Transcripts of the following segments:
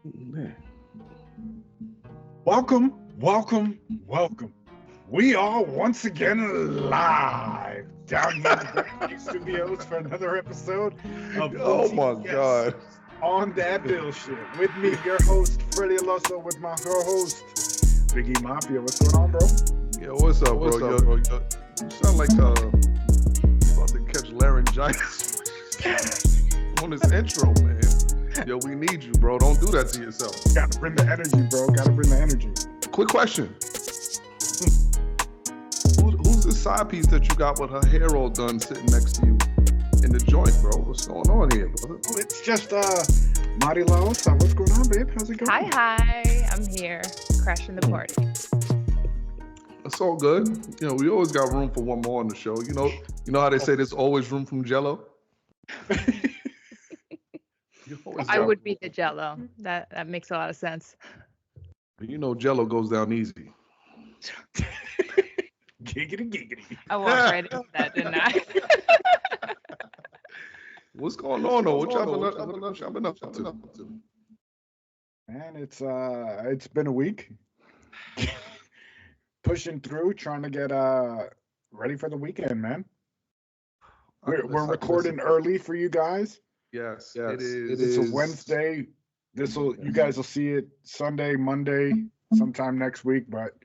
Man. Welcome. We are once again live down here in the Grandview Studios for another episode of Oh my OTBS God. on that bullshit. With me, your host, Mari La Osa, with my co-host, Biggie Mafia. What's going on, bro? Yo, what's up, bro? You sound like you about to catch laryngitis on this intro, man. Yo, we need you, bro. Don't do that to yourself. Gotta bring the energy, bro. Gotta bring the energy. Quick question. Who's the side piece that you got with her hair all done sitting next to you in the joint, bro? What's going on here, brother? Oh, it's just Mari La Osa. What's going on, babe? How's it going? Hi. I'm here, crashing the party. It's all good. You know, we always got room for one more on the show. You know how they say there's always room from Jello? I would be the Jello. That makes a lot of sense. You know Jello goes down easy. Giggity. I walked right into that, didn't I? What's going on, though? What y'all been up to? Man, it's been a week. Pushing through, trying to get ready for the weekend, man. We're recording early for you guys. Yes, it is. It's a Wednesday. You guys will see it Sunday, Monday, sometime next week, but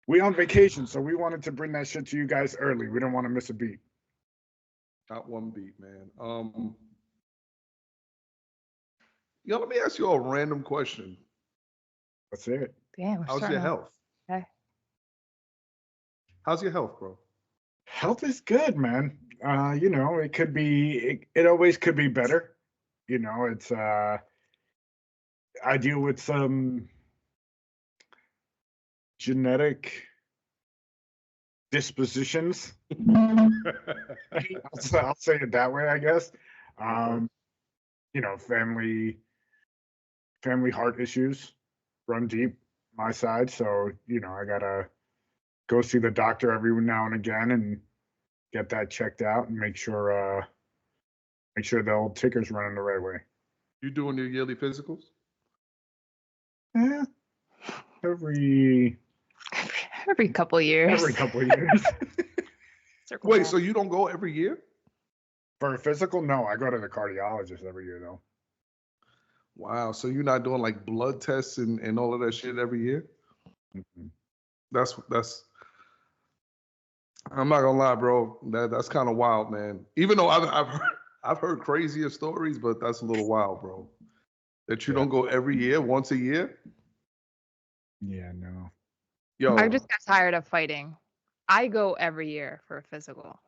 we on vacation, so we wanted to bring that shit to you guys early. We don't want to miss a beat. Not one beat, man. Let me ask you a random question. That's it. Damn, how's your health? Okay. How's your health, bro? Health is good, man. It could be. It always could be better. It's. I deal with some genetic dispositions. I'll say it that way, I guess. Family heart issues run deep my side, so I gotta go see the doctor every now and again and get that checked out and make sure the old ticker's running the right way. You doing your yearly physicals? Yeah, every couple of years. Every couple of years. Wait, so you don't go every year? For a physical? No, I go to the cardiologist every year, though. Wow, so you're not doing like blood tests and all of that shit every year? Mm-hmm. That's. I'm not gonna lie, bro. That's kind of wild, man. Even though I've heard crazier stories, but that's a little wild, bro. That you don't go every year, once a year. Yeah, no. Yo, I just got tired of fighting. I go every year for a physical.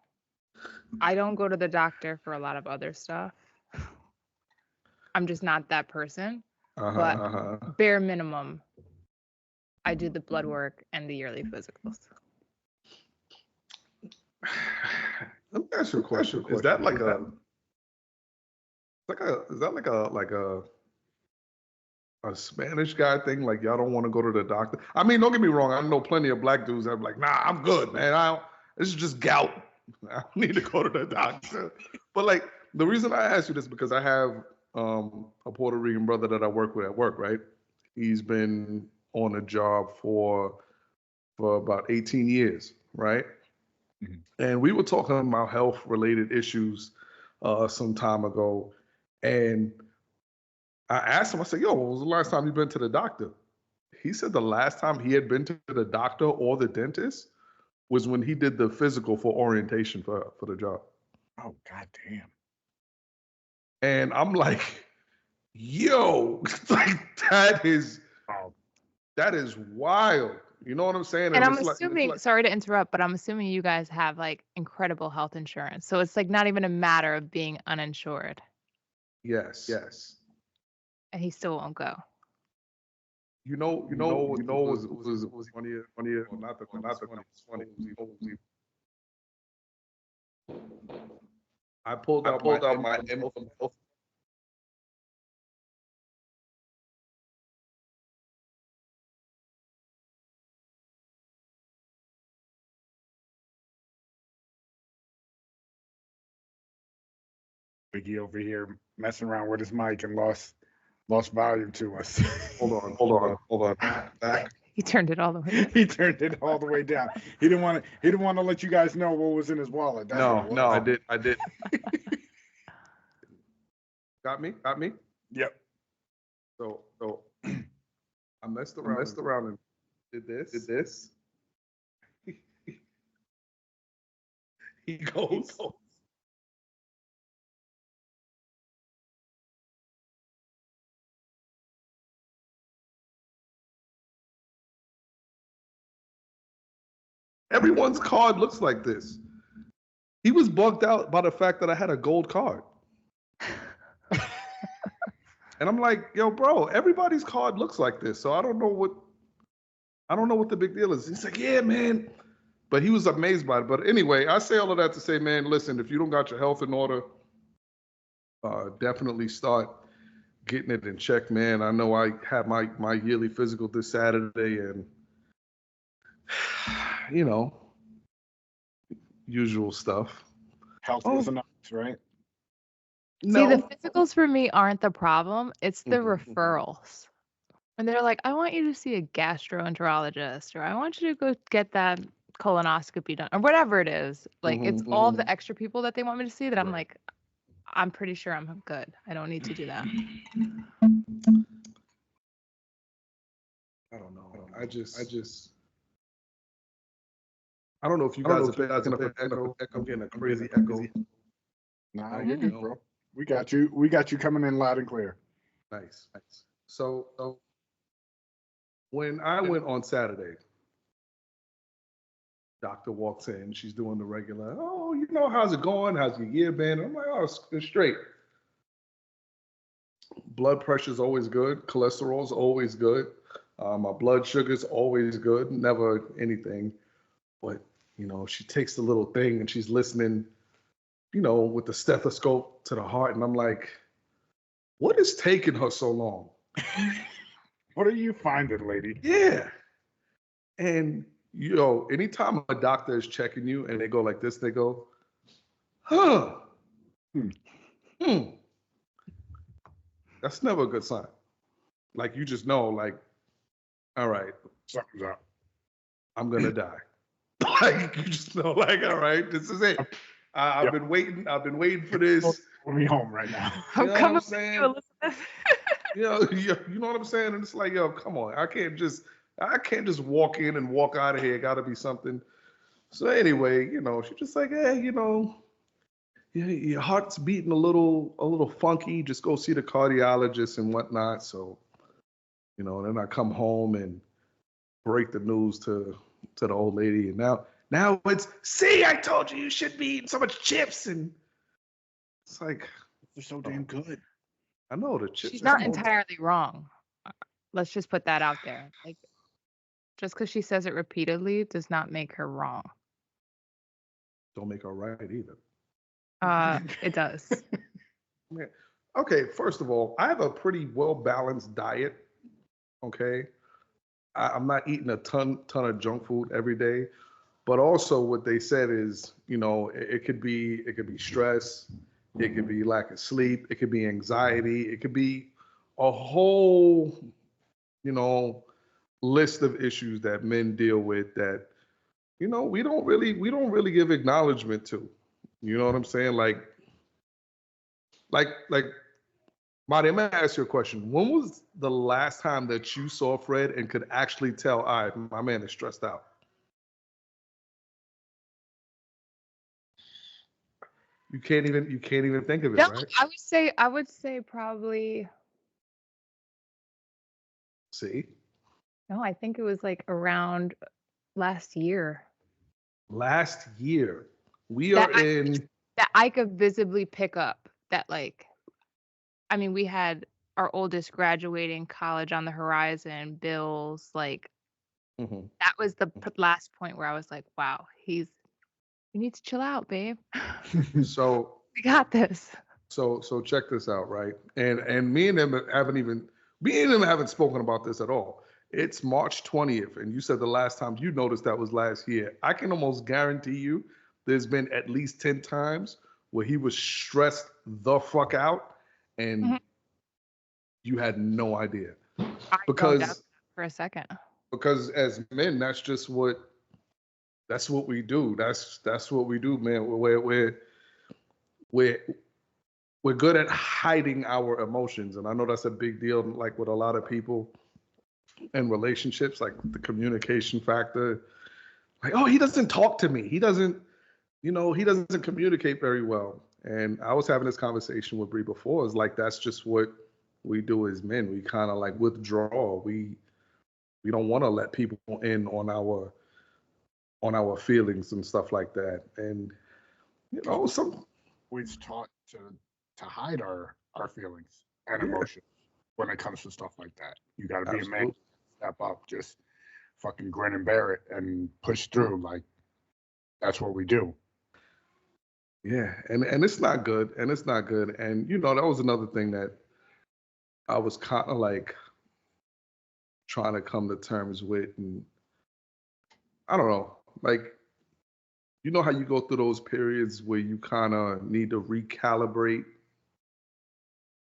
I don't go to the doctor for a lot of other stuff. I'm just not that person. But bare minimum, I do the blood work and the yearly physicals. Let me ask you a question. Is that like a Spanish guy thing? Like y'all don't want to go to the doctor? I mean, don't get me wrong. I know plenty of black dudes that are like, nah, I'm good, man. This is just gout. I don't need to go to the doctor. But like the reason I ask you this because I have a Puerto Rican brother that I work with at work, right? He's been on a job for about 18 years, right? Mm-hmm. And we were talking about health-related issues some time ago, and I asked him, I said, yo, when was the last time you been to the doctor? He said the last time he had been to the doctor or the dentist was when he did the physical for orientation for the job. Oh, goddamn. And I'm like, yo, like that is wild. You know what I'm saying? And I'm assuming, sorry to interrupt, but I'm assuming you guys have like incredible health insurance. So it's like not even a matter of being uninsured. Yes. And he still won't go. You know, was funny. Well, not funny. I pulled out my info. Biggie over here messing around with his mic and lost lost value to us. Hold on. Back. He turned it all the way down. He turned it all the way down. He didn't want to let you guys know what was in his wallet. That's what it was. No, I did. Got me? Yep. So I messed around and did this. He goes. Everyone's card looks like this. He was bugged out by the fact that I had a gold card. And I'm like, yo, bro, everybody's card looks like this. So I don't know what the big deal is. He's like, yeah, man. But he was amazed by it. But anyway, I say all of that to say, man, listen, if you don't got your health in order, definitely start getting it in check, man. I know I had my yearly physical this Saturday, and you know, usual stuff. Health is enough, right? See, the physicals for me aren't the problem. It's the referrals. When they're like, I want you to see a gastroenterologist, or I want you to go get that colonoscopy done, or whatever it is. Like, it's all the extra people that they want me to see that I'm like, I'm pretty sure I'm good. I don't need to do that. I don't know. I don't know if you guys are picking up an echo. I'm getting a crazy echo. Nah, you're good, bro. We got you. We got you coming in loud and clear. Nice. So when I went on Saturday, doctor walks in. She's doing the regular, oh, you know, how's it going? How's your year been? I'm like, oh, it's straight. Blood pressure's always good. Cholesterol's always good. My blood sugar's always good. Never anything. But, you know, she takes the little thing and she's listening, you know, with the stethoscope to the heart. And I'm like, what is taking her so long? What are you finding, lady? Yeah. And, you know, anytime a doctor is checking you and they go like this, they go, huh. That's never a good sign. Like, you just know, like, all right, something's up. I'm going to die. Like, you just know, like, all right, this is it. I've been waiting for this. We'll be home right now. I'm coming with you, Elizabeth. You know what I'm saying? And it's like, yo, come on. I can't just walk in and walk out of here. Got to be something. So anyway, you know, she's just like, hey, you know, your heart's beating a little funky. Just go see the cardiologist and whatnot. So, you know, then I come home and break the news to the old lady. And now it's, see, I told you shouldn't be eating so much chips. And it's like, they're so damn good. I know the chips. She's not entirely wrong. Let's just put that out there. Like, just because she says it repeatedly does not make her wrong. Don't make her right either. It does. Yeah. Okay, first of all, I have a pretty well-balanced diet. Okay. I'm not eating a ton of junk food every day. But also what they said is, you know, it could be stress, it could be lack of sleep, it could be anxiety, it could be a whole, you know, list of issues that men deal with that, you know, we don't really give acknowledgement to. You know what I'm saying? Like, Marty, I'm gonna ask you a question. When was the last time that you saw Fred and could actually tell, all right, my man is stressed out? You can't even think of it, No, right? I would say probably. See? No, I think it was like around last year. Last year. That I could visibly pick up that, like, I mean, we had our oldest graduating, college on the horizon, bills, like, that was the last point where I was like, wow, you need to chill out, babe. So we got this. So check this out, right? And me and them haven't spoken about this at all. It's March 20th, and you said the last time you noticed that was last year. I can almost guarantee you there's been at least 10 times where he was stressed the fuck out, and you had no idea. I don't Because doubt that for a second. because as men, that's what we do. That's what we do, man. We're we're good at hiding our emotions, and I know that's a big deal, like with a lot of people in relationships, like the communication factor. Like, oh, he doesn't talk to me. He doesn't communicate very well. And I was having this conversation with Bree before. It's like that's just what we do as men. We kind of like withdraw. We don't want to let people in on our feelings and stuff like that. And we're taught to hide our feelings and emotions when it comes to stuff like that. You got to be a man, step up, just fucking grin and bear it and push through. Like that's what we do. Yeah, and it's not good, and it's not good. And that was another thing that I was kind of like trying to come to terms with, and I don't know, like how you go through those periods where you kind of need to recalibrate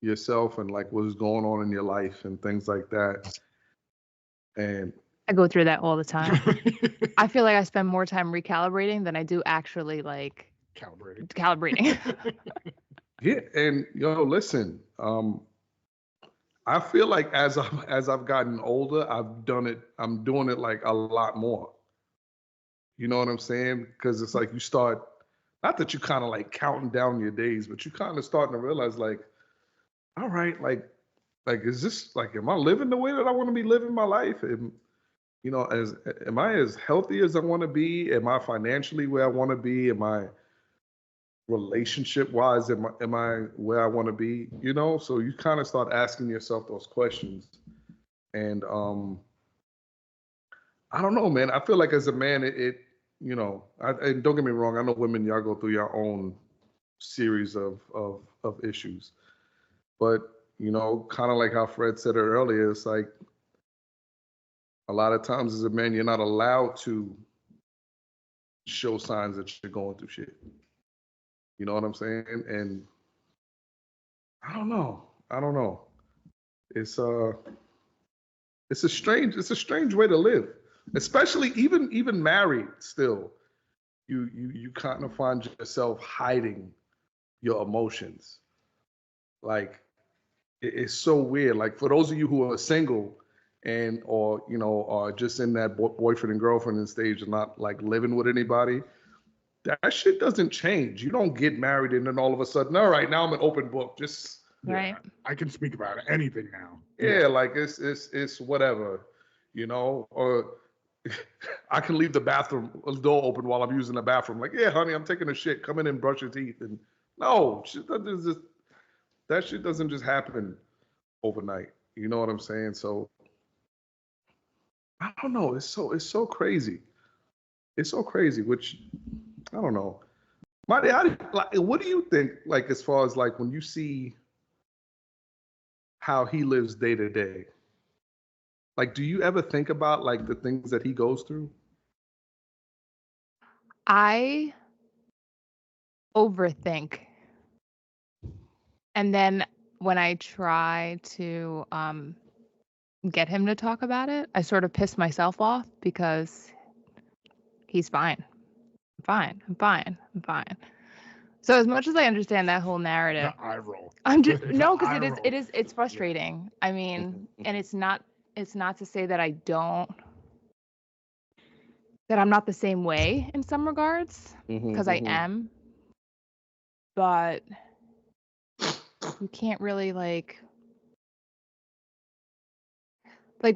yourself and like what's going on in your life and things like that. And I go through that all the time. I feel like I spend more time recalibrating than I do actually like calibrating. Yeah, and listen, I feel like as I've gotten older, I'm doing it like a lot more. You know what I'm saying? Because it's like you start, not that you kind of like counting down your days, but you kind of starting to realize like, all right, like is this like, am I living the way that I want to be living my life? And am I as healthy as I want to be? Am I financially where I want to be? Am I relationship wise? Am I where I want to be? So you kind of start asking yourself those questions. And I don't know, man. I feel like as a man, and don't get me wrong, I know women, y'all go through your own series of issues. But, kind of like how Fred said it earlier, it's like a lot of times as a man, you're not allowed to show signs that you're going through shit. You know what I'm saying? And I don't know. It's a strange way to live, especially even married still. You kind of find yourself hiding your emotions. Like it's so weird. Like for those of you who are single or are just in that boyfriend and girlfriend stage and not like living with anybody, that shit doesn't change. You don't get married and then all of a sudden, all right, now I'm an open book. Just right. I can speak about anything now. Yeah, like it's whatever, or I can leave the bathroom door open while I'm using the bathroom. Like, yeah, honey, I'm taking a shit. Come in and brush your teeth. And no, that shit doesn't just happen overnight. You know what I'm saying? So I don't know. It's so crazy. It's so crazy, which I don't know. Mari, what do you think, like, as far as like when you see how he lives day to day? Like, do you ever think about like the things that he goes through? I overthink. And then when I try to get him to talk about it, I sort of piss myself off because he's fine. I'm fine. So as much as I understand that whole narrative, I roll. I'm just no, because it's frustrating. Yeah. I mean, and it's not to say that I'm not the same way in some regards, because I am, but you can't really like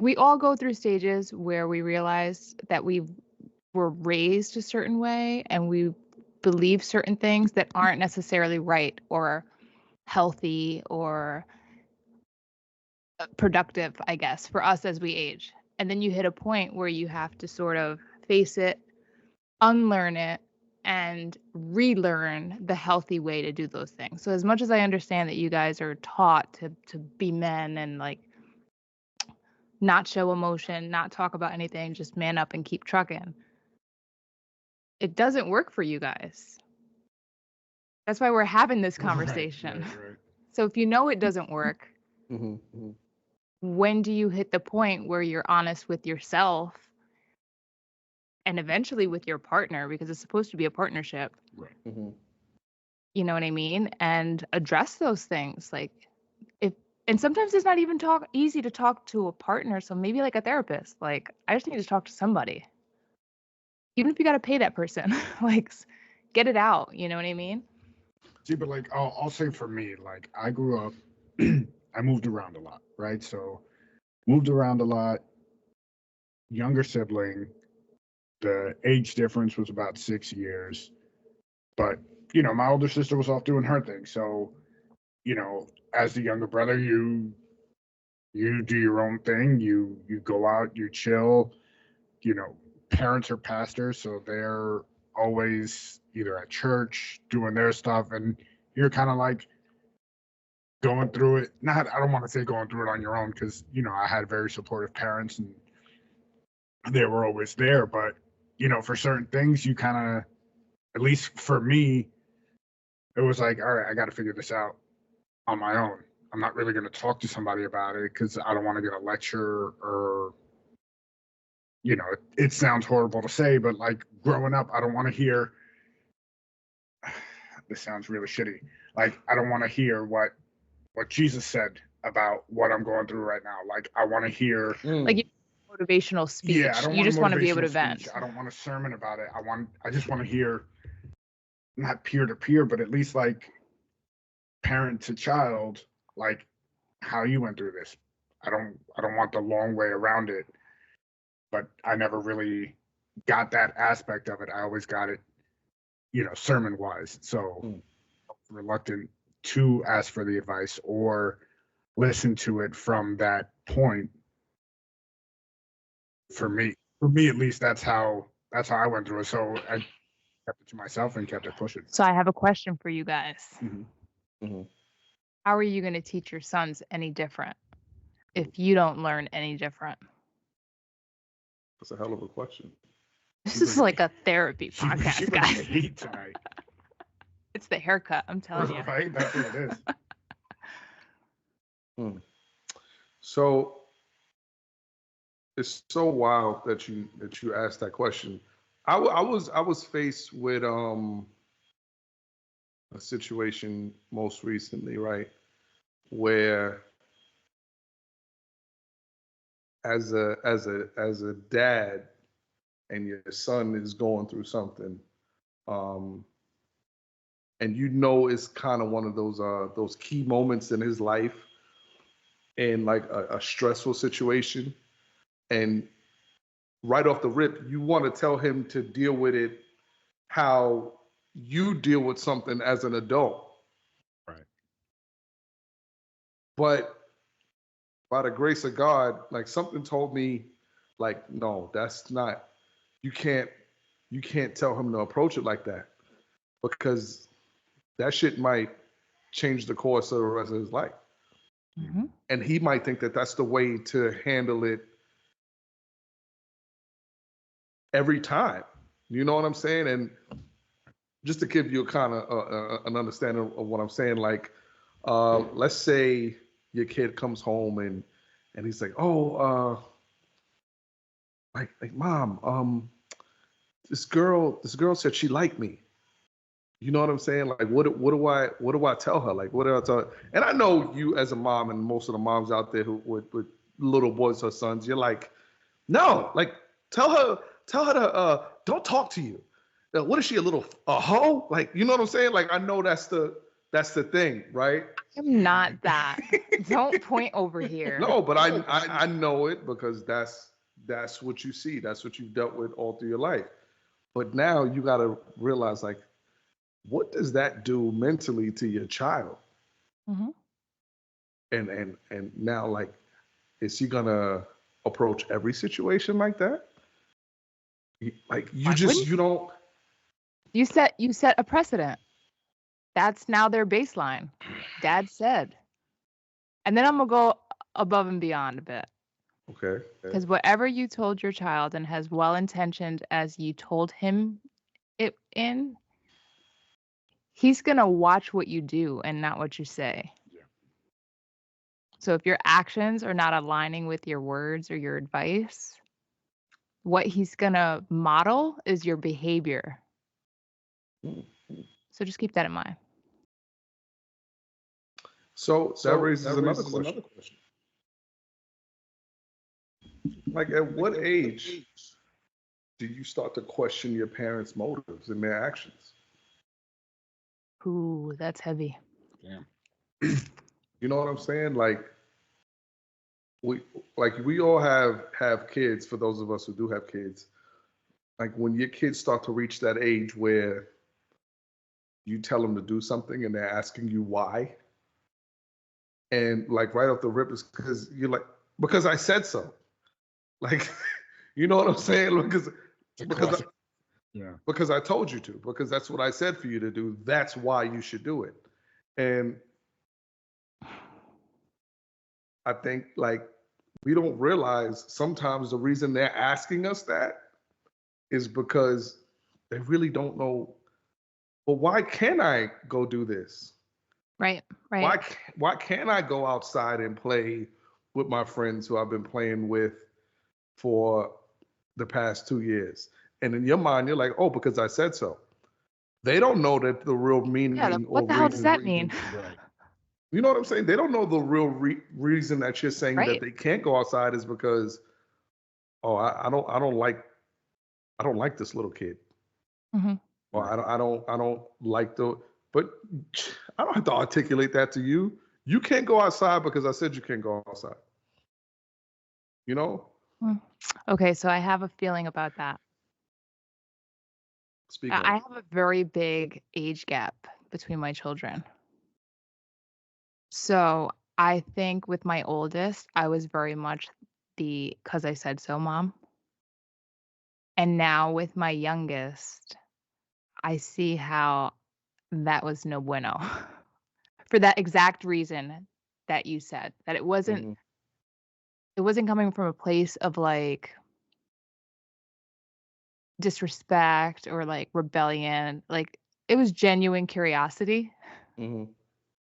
we all go through stages where we realize that we were raised a certain way and we believe certain things that aren't necessarily right or healthy or productive, I guess, for us as we age. And then you hit a point where you have to sort of face it, unlearn it, and relearn the healthy way to do those things. So as much as I understand that you guys are taught to be men and like not show emotion, not talk about anything, just man up and keep trucking, it doesn't work for you guys. That's why we're having this conversation. Right. So if you know it doesn't work, Mm-hmm. When do you hit the point where you're honest with yourself and eventually with your partner, because it's supposed to be a partnership? Right. Mm-hmm. You know what I mean? And address those things. Like, and sometimes it's not even easy to talk to a partner. So maybe like a therapist. Like, I just need to talk to somebody. Even if you got to pay that person, like, get it out. You know what I mean? See, but like I'll say for me, like I grew up, I moved around a lot, right? So moved around a lot. Younger sibling, the age difference was about 6 years, but my older sister was off doing her thing. So as the younger brother, you do your own thing. You go out, you chill. You know, Parents are pastors, so they're always either at church doing their stuff, and you're kind of like going through it. Not, I don't want to say going through it on your own, because I had very supportive parents and they were always there. But for certain things, you kind of, at least for me, it was like, all right, I got to figure this out on my own. I'm not really going to talk to somebody about it because I don't want to get a lecture or, it sounds horrible to say, but like growing up, I don't want to hear, this sounds really shitty. Like, I don't want to hear what Jesus said about what I'm going through right now. Like, I want to hear like motivational speech. Yeah, I don't you want just want to be able to speech. vent. I don't want a sermon about it. I just want to hear, not peer to peer, but at least like parent to child, like how you went through this. I don't want the long way around it, but I never really got that aspect of it. I always got it, sermon wise. So reluctant to ask for the advice or listen to it from that point. For me at least, that's how I went through it. So I kept it to myself and kept it pushing. So I have a question for you guys. Mm-hmm. How are you going to teach your sons any different if you don't learn any different? That's a hell of a question. This is like a therapy podcast, guys. Heat tonight. It's the haircut, I'm telling you. Right? That's what it is. So it's so wild that you asked that question. I was faced with a situation most recently, right, where as a dad and your son is going through something, and it's kind of one of those key moments in his life, in like a stressful situation, and right off the rip, you want to tell him to deal with it how you deal with something as an adult. Right. But by the grace of God, like something told me, like, no, that's not, you can't tell him to approach it like that, because that shit might change the course of the rest of his life. Mm-hmm. And he might think that that's the way to handle it every time. You know what I'm saying? And just to give you a kind of an understanding of what I'm saying, like, let's say your kid comes home and he's like, oh, like mom, this girl said she liked me. You know what I'm saying? Like, what do I tell her? Like, what do I tell her? And I know you as a mom, and most of the moms out there who with little boys or sons, you're like, no, like tell her to don't talk to you. What is she, a hoe? Like, you know what I'm saying? Like, I know that's the thing, right? I'm not that. Don't point over here. No, but I know it because that's what you see. That's what you've dealt with all through your life. But now you got to realize, like, what does that do mentally to your child? Mm-hmm. And now, like, is he gonna approach every situation like that? Like, you don't. You set a precedent. That's now their baseline. Dad said. And then I'm gonna go above and beyond a bit. Okay. Because whatever you told your child, and as well intentioned as you told him it in, he's gonna watch what you do and not what you say. Yeah. So if your actions are not aligning with your words or your advice, what he's going to model is your behavior. So just keep that in mind. So that raises another question. Like, at what age do you start to question your parents' motives and their actions? Ooh, that's heavy. Yeah. You know what I'm saying? Like we all have kids. For those of us who do have kids, like when your kids start to reach that age where you tell them to do something and they're asking you why, and like right off the rip is because you're like, because I said so. Like, you know what I'm saying? Because I told you to, because that's what I said for you to do. That's why you should do it. And I think like we don't realize sometimes the reason they're asking us that is because they really don't know, well, why can't I go do this? Right. Why can't I go outside and play with my friends who I've been playing with for the past 2 years? And in your mind, you're like, oh, because I said so. They don't know that the real meaning. Yeah, what the hell does that mean? Right. You know what I'm saying? They don't know the real reason that you're saying that they can't go outside is because, oh, I don't like this little kid. Mm-hmm. Or I don't like but I don't have to articulate that to you. You can't go outside because I said you can't go outside. You know? Okay, so I have a feeling about that. I have a very big age gap between my children. So I think with my oldest, I was very much the "'cause I said so" mom. And now with my youngest, I see how that was no bueno for that exact reason that you said, that it wasn't coming from a place of like disrespect or like rebellion. Like it was genuine curiosity.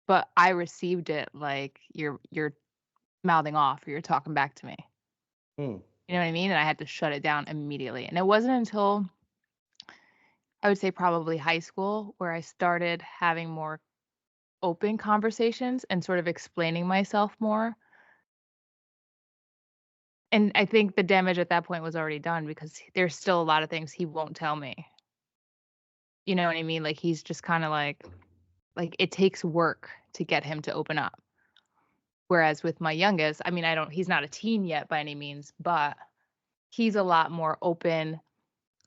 But I received it like you're mouthing off or you're talking back to me. You know what I mean? And I had to shut it down immediately. And it wasn't until I would say probably high school where I started having more open conversations and sort of explaining myself more. And I think the damage at that point was already done because there's still a lot of things he won't tell me. You know what I mean? Like he's just kind of like it takes work to get him to open up. Whereas with my youngest, I mean, he's not a teen yet by any means, but he's a lot more open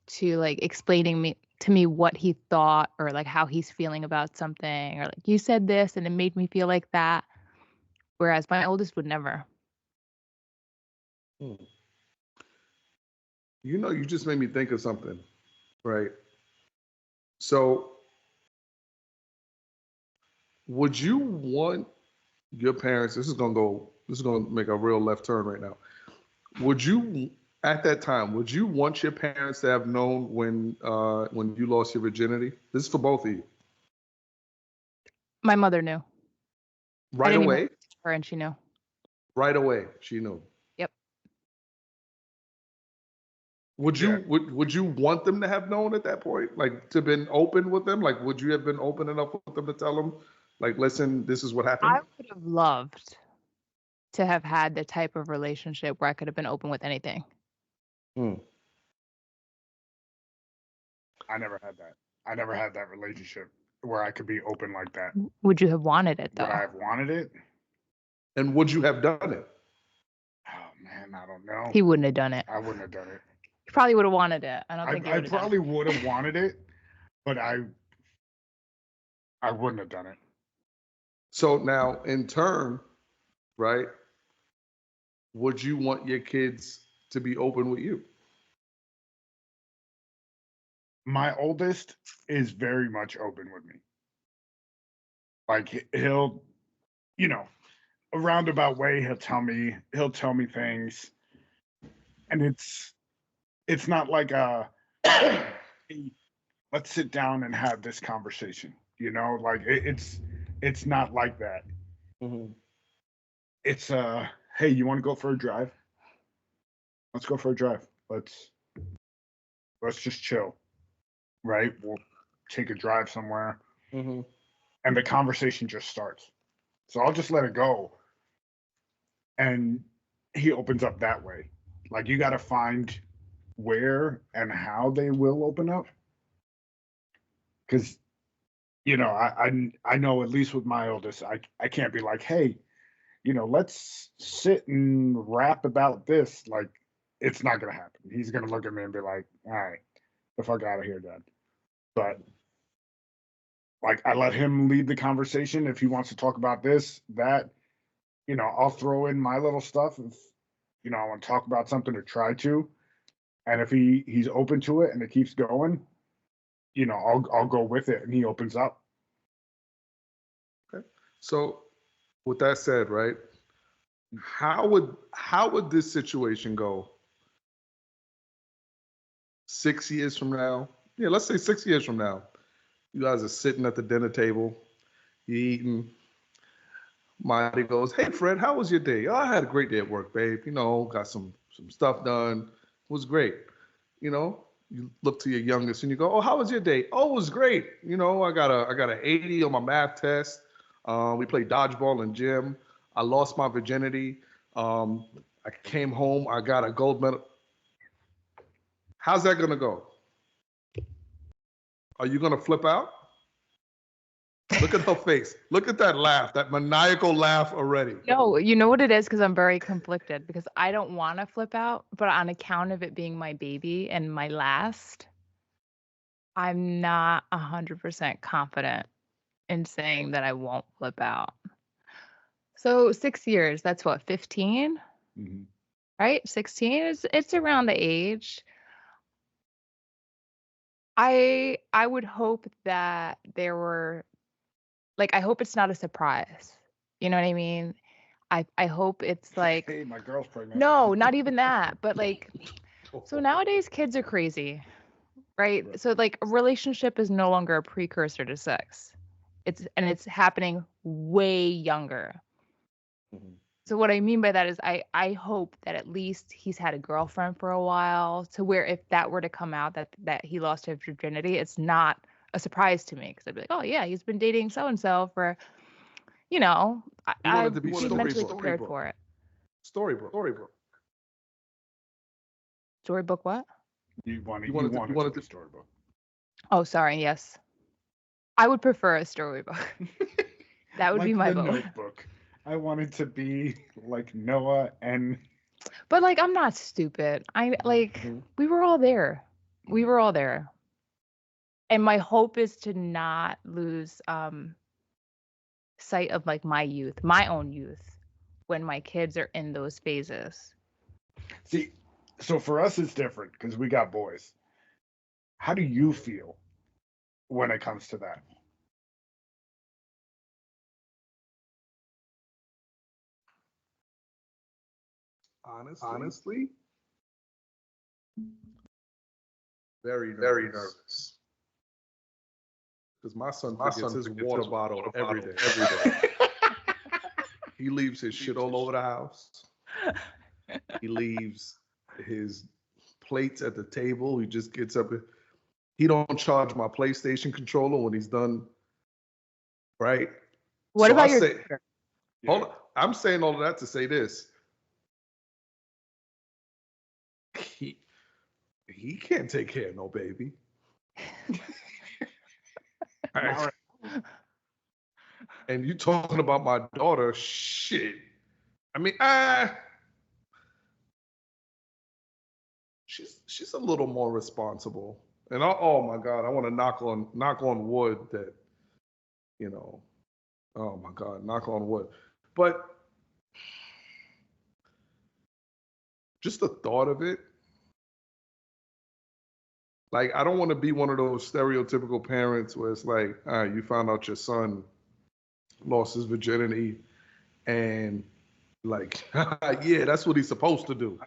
to like explaining to me what he thought or like how he's feeling about something or like you said this and it made me feel like that. Whereas my oldest would never. You know, you just made me think of something, right? So would you want your parents, this is gonna make a real left turn right now. Would you, at that time, would you want your parents to have known when you lost your virginity? This is for both of you. My mother knew. Right away? Her and she knew. Right away, she knew. Yep. Would you want them to have known at that point? Like to been open with them? Like would you have been open enough with them to tell them, like, listen, this is what happened? I would have loved to have had the type of relationship where I could have been open with anything. I never had that. I never had that relationship where I could be open like that. Would you have wanted it though? Would I have wanted it? And would you have done it? Oh man, I don't know. He wouldn't have done it. I wouldn't have done it. He probably would have wanted it. I don't think I probably would have wanted it, but I wouldn't have done it. So now, in turn, right? Would you want your kids to be open with you? My oldest is very much open with me. Like he'll, you know, a roundabout way he'll tell me things, and it's not like let's sit down and have this conversation. You know, like it's not like that. it's hey, you want to go for a drive? Let's go for a drive. Let's just chill, right? We'll take a drive somewhere, and the conversation just starts. So I'll just let it go, and he opens up that way. Like, you got to find where and how they will open up, because I know, at least with my oldest, I can't be like, hey, let's sit and rap about this. Like, it's not gonna happen. He's gonna look at me and be like, all right, the fuck out of here, Dad. But like, I let him lead the conversation. If he wants to talk about this, that, I'll throw in my little stuff if I want to talk about something or try to. And if he's open to it and it keeps going, I'll go with it, and he opens up. Okay. So with that said, right, how would this situation go 6 years from now? Yeah, let's say 6 years from now. You guys are sitting at the dinner table, you eating. Marty goes, "Hey Fred, how was your day?" "Oh, I had a great day at work, babe. Got some stuff done. It was great." You look to your youngest and you go, "Oh, how was your day?" "Oh, it was great. I got a 80 on my math test. We played dodgeball in gym. I lost my virginity. I came home. I got a gold medal." How's that gonna go? Are you gonna flip out? Look at her face. Look at that laugh, that maniacal laugh already. No, you know what it is? Because I'm very conflicted, because I don't want to flip out, but on account of it being my baby and my last, I'm not 100% confident in saying that I won't flip out. So 6 years, that's what, 15? Right? 16 it's around the age. I would hope that there were, like, I hope it's not a surprise. You know what I mean? I hope it's like, hey, my girl's pregnant. No, not even that. But like, so nowadays kids are crazy, right? So like, a relationship is no longer a precursor to sex. It's happening way younger. So what I mean by that is I hope that at least he's had a girlfriend for a while, to where if that were to come out that he lost his virginity, it's not a surprise to me, because I'd be like, oh yeah, he's been dating so and so for, I be mentally prepared for it. Storybook. Storybook what? You wanted to be storybook. Oh, sorry. Yes, I would prefer a storybook. That would like be my the vote. Notebook. I wanted to be like Noah and. But like, I'm not stupid. We were all there. We were all there. And my hope is to not lose sight of like my own youth, when my kids are in those phases. See, so for us it's different because we got boys. How do you feel when it comes to that? Honestly, very nervous. Because my son forgets his water bottle every day. He leaves his shit all over the house. He leaves his plates at the table. He just gets up. He don't charge my PlayStation controller when he's done. Right? What So about I your say, hold on. I'm saying all of that to say this. He can't take care of no baby. Right. And you talking about my daughter, shit. I mean, she's a little more responsible. And oh my God, I want to knock on wood that, oh my God, knock on wood. But just the thought of it, like, I don't want to be one of those stereotypical parents where it's like, all right, you found out your son lost his virginity and like, yeah, that's what he's supposed to do.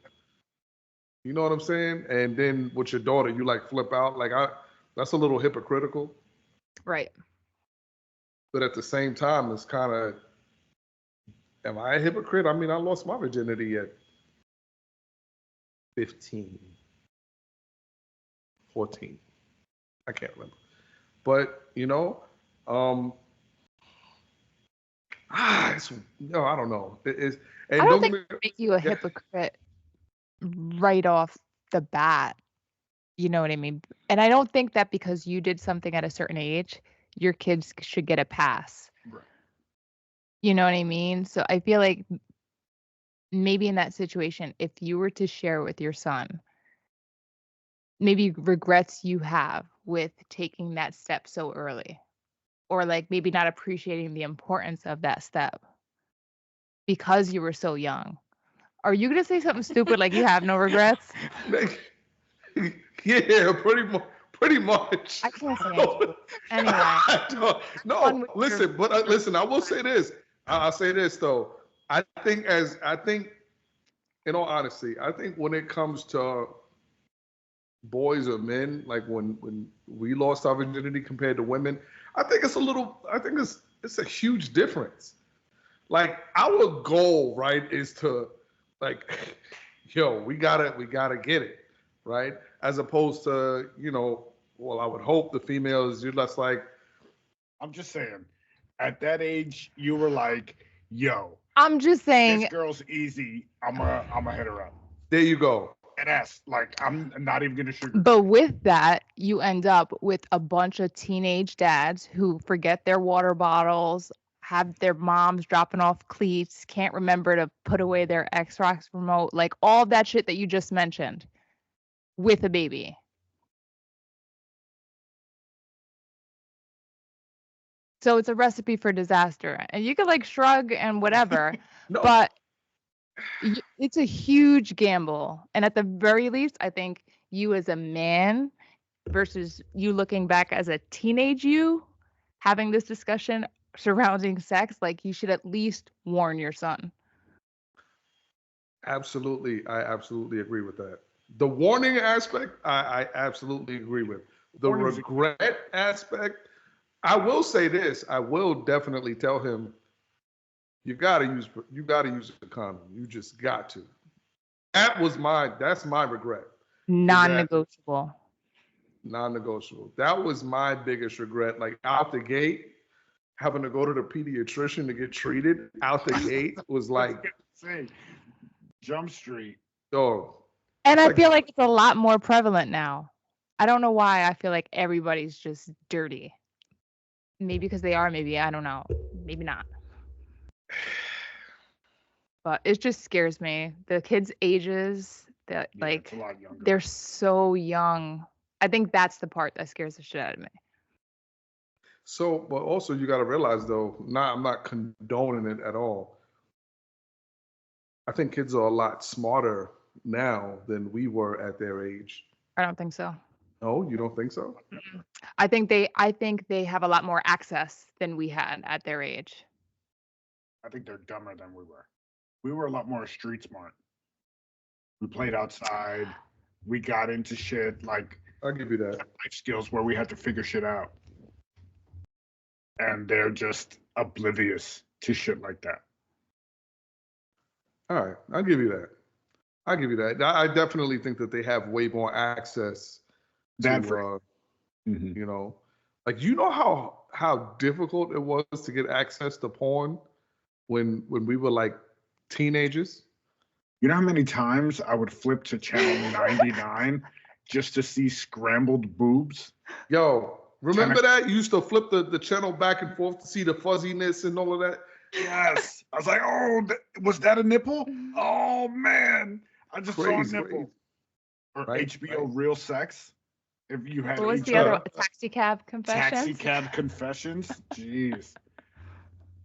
You know what I'm saying? And then with your daughter, you like flip out. Like, that's a little hypocritical. Right. But at the same time, it's kind of Am I a hypocrite? I mean, I lost my virginity at 15, 14. I can't remember. But, it's, I don't know. And I don't think it make you a hypocrite right off the bat. You know what I mean? And I don't think that because you did something at a certain age, your kids should get a pass. Right. You know what I mean? So I feel like maybe in that situation, if you were to share with your son, maybe regrets you have with taking that step so early, or like maybe not appreciating the importance of that step because you were so young. Are you going to say something stupid like you have no regrets? Yeah, pretty much. I can't say anything. Anyway. No, listen, but listen, I will say this. I'll say this though. I think, in all honesty, I think when it comes to boys or men, like when we lost our virginity compared to women, I think it's a huge difference. Like our goal, right, is to like, we gotta get it, right? As opposed to, well, I would hope the females, you're less like. I'm just saying, at that age, you were like, yo. I'm just saying. This girl's easy. I'm a hit her up. There you go. And that's like, I'm not even going to sugar. But with that, you end up with a bunch of teenage dads who forget their water bottles, have their moms dropping off cleats, can't remember to put away their Xbox remote, like all that shit that you just mentioned with a baby. So it's a recipe for disaster. And you could like shrug and whatever, no. But it's a huge gamble. And at the very least, I think you as a man versus you looking back as a teenage you having this discussion surrounding sex, like you should at least warn your son. Absolutely. I absolutely agree with that. The warning aspect, I absolutely agree with. The regret aspect, I will say this. I will definitely tell him, you gotta use a condom. You just got to. That's my regret. Non-negotiable. Non-negotiable. That was my biggest regret. Like out the gate, having to go to the pediatrician to get treated out the gate was like Jump Street. Oh. And I feel like it's a lot more prevalent now. I don't know why. I feel like everybody's just dirty. Maybe because they are, maybe, I don't know. Maybe not. But it just scares me. The kids' ages, that they're so young. I think that's the part that scares the shit out of me. So, but also you got to realize though, I'm not condoning it at all. I think kids are a lot smarter now than we were at their age. I don't think so. No, you don't think so? Mm-mm. I think they have a lot more access than we had at their age. I think they're dumber than we were. We were a lot more street smart. We played outside. We got into shit like I'll give you that. Life skills where we had to figure shit out. And they're just oblivious to shit like that. All right, I'll give you that. I definitely think that they have way more access to, like, how difficult it was to get access to porn when we were like teenagers. You know how many times I would flip to channel 99 just to see scrambled boobs? Yo, remember that? You used to flip the channel back and forth to see the fuzziness and all of that? Yes. I was like, oh, was that a nipple? Oh, man. I just saw a nipple. Or HBO Real Sex. If you had what was the other one? Taxi Cab Confessions? Taxi Cab Confessions? Jeez.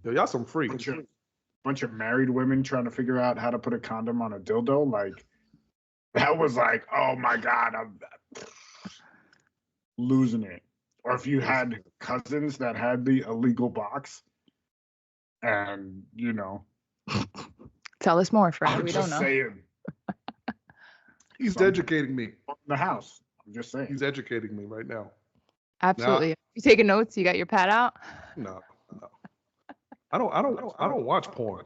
Yo, y'all some freaks. Bunch of married women trying to figure out how to put a condom on a dildo. Like, that was like, oh my God, I'm losing it. Or if you had cousins that had the illegal box, and tell us more, friend. We don't know. Saying. He's educating me. In the house. I'm just saying. He's educating me right now. Absolutely. You taking notes? You got your pad out? No. I don't watch porn.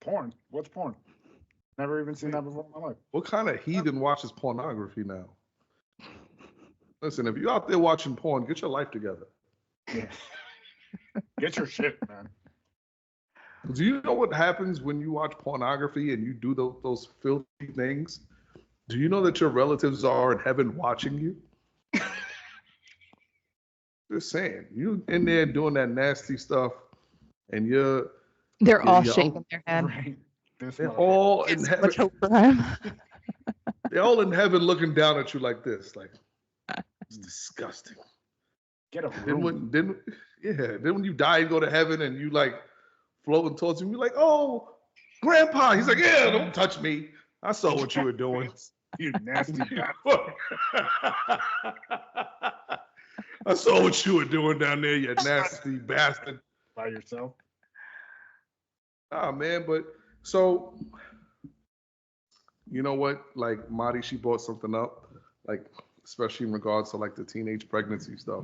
Porn. What's porn? Never even seen that before in my life. What kind of heathen watches pornography now? Listen, if you're out there watching porn, get your life together. Yeah. Get your shit, man. Do you know what happens when you watch pornography and you do those filthy things? Do you know that your relatives are in heaven watching you? Just saying, you in there doing that nasty stuff, and they're all shaking their head. Right. They're all in heaven. Much hope for him. They're all in heaven looking down at you like this, like it's disgusting. Get a Then room. then when you die, you go to heaven and you like floating towards him. You're like, oh, Grandpa. He's like, yeah, don't touch me. I saw what you were doing. You nasty bastard. I saw what you were doing down there, you nasty bastard. By yourself. Ah, man, but so you know what? Like Mari, she brought something up, like especially in regards to like the teenage pregnancy stuff.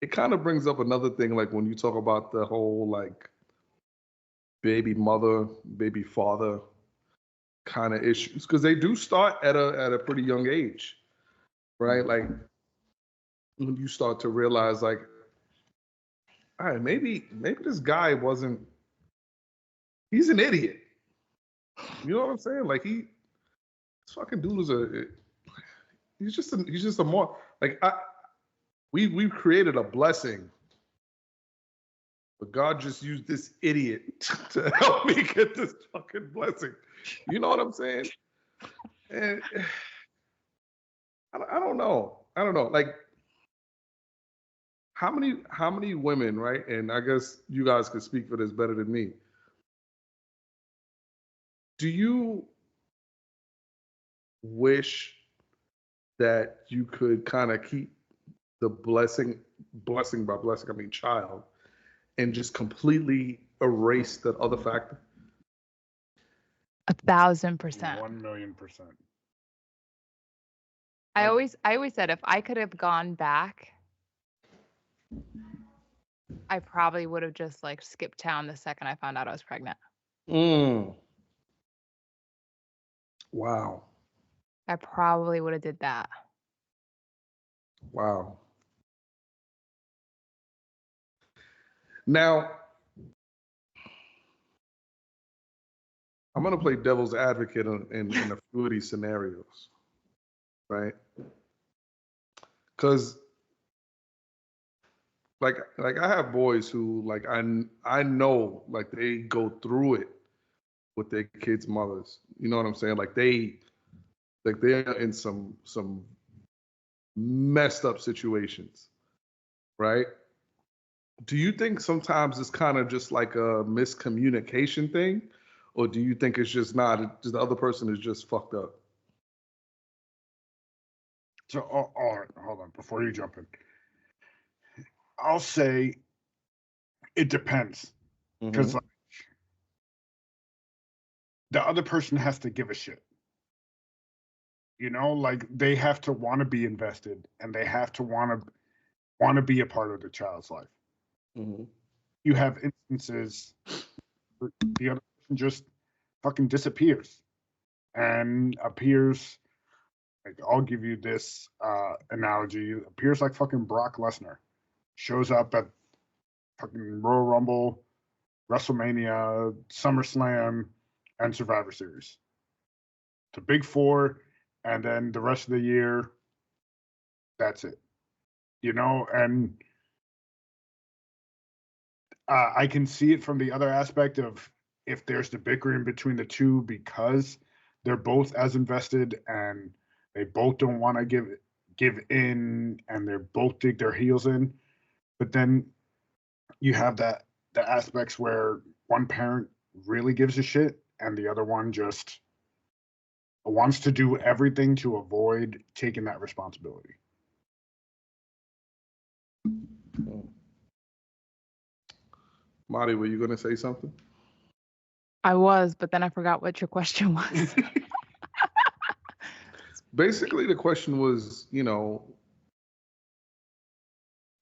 It kind of brings up another thing, like when you talk about the whole like baby mother, baby father kind of issues, because they do start at a pretty young age, right? Like when you start to realize, like, all right, maybe this guy he's an idiot. You know what I'm saying? Like this fucking dude is he's just a more like we've created a blessing, but God just used this idiot to help me get this fucking blessing. You know what I'm saying? And I don't know. Like how many women, right? And I guess you guys could speak for this better than me. Do you wish that you could kind of keep the blessing by blessing, I mean child, and just completely erase that other factor? 1,000%. 1,000,000%. I always said if I could have gone back, I probably would have just like skipped town the second I found out I was pregnant. Wow. I probably would have did that. Wow. Now, I'm going to play devil's advocate in a few of these scenarios, right? Because, like I have boys who, like, I know, like, they go through it with their kids' mothers. You know what I'm saying? Like, they're in some messed up situations, right? Do you think sometimes it's kind of just like a miscommunication thing? Or do you think it's just not, the other person is just fucked up? So, all right, hold on. Before you jump in, I'll say it depends. Because like, the other person has to give a shit. You know, like they have to want to be invested and they have to want to be a part of the child's life. You have instances where the other person just fucking disappears and appears, like, I'll give you this analogy, appears like fucking Brock Lesnar, shows up at fucking Royal Rumble, WrestleMania, SummerSlam, and Survivor Series. The big four, and then the rest of the year, that's it. You know, and I can see it from the other aspect of if there's the bickering between the two because they're both as invested and they both don't want to give in and they're both dig their heels in. But then you have the aspects where one parent really gives a shit and the other one just wants to do everything to avoid taking that responsibility. Mari, were you going to say something? I was, but then I forgot what your question was. Basically, the question was, you know,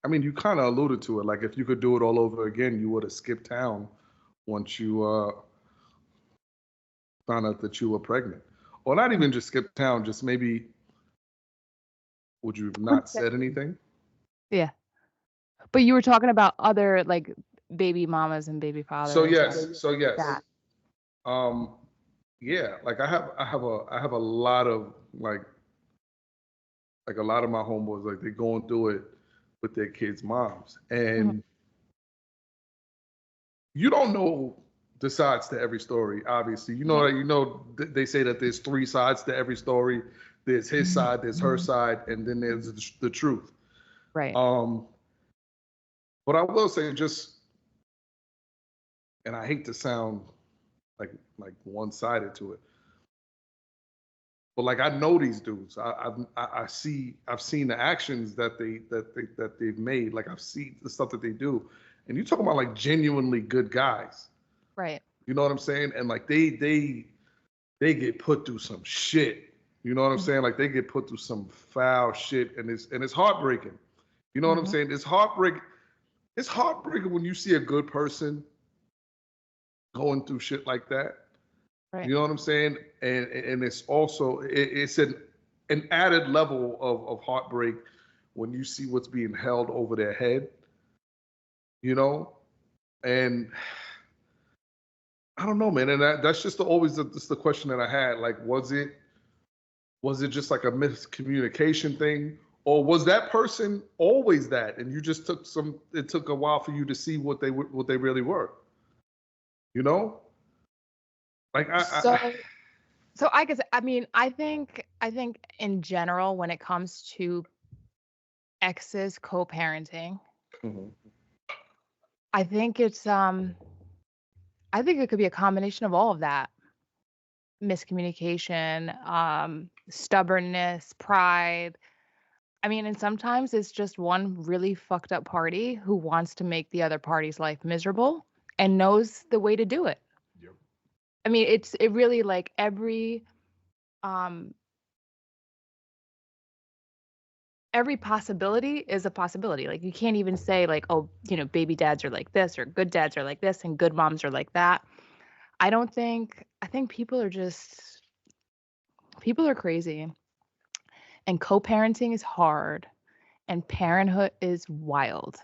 I mean, you kind of alluded to it. Like, if you could do it all over again, you would have skipped town once you found out that you were pregnant. Or not even just skip town, just maybe, would you have not said anything? Yeah. But you were talking about other like baby mamas and baby fathers. So yes. That. Yeah, like I have a lot of like a lot of my homeboys, like they're going through it with their kids' moms. And you don't know the sides to every story, obviously. They say that there's 3 sides to every story. There's his side, there's her side, and then there's the truth. Right. But I will say, and I hate to sound like one-sided to it, but like I know these dudes. I've seen the actions that they've made. Like I've seen the stuff that they do, and you talking about like genuinely good guys. Right. You know what I'm saying? And like they get put through some shit. You know what I'm saying? Like they get put through some foul shit, and it's heartbreaking. You know what I'm saying? It's heartbreaking. It's heartbreaking when you see a good person going through shit like that. Right. You know what I'm saying? And it's also it's an added level of heartbreak when you see what's being held over their head. You know, and I don't know, man. And that's just always the question that I had. Like, was it just like a miscommunication thing, or was that person always that, and you just it took a while for you to see what they really were? You know, like So I guess, I mean, I think in general, when it comes to exes co-parenting, I think it's I think it could be a combination of all of that. Miscommunication, stubbornness, pride. I mean, and sometimes it's just one really fucked up party who wants to make the other party's life miserable and knows the way to do it. Yep. I mean, it really, like, every possibility is a possibility. Like, you can't even say like, oh, baby dads are like this, or good dads are like this, and good moms are like that. I think people are crazy, and co-parenting is hard, and parenthood is wild.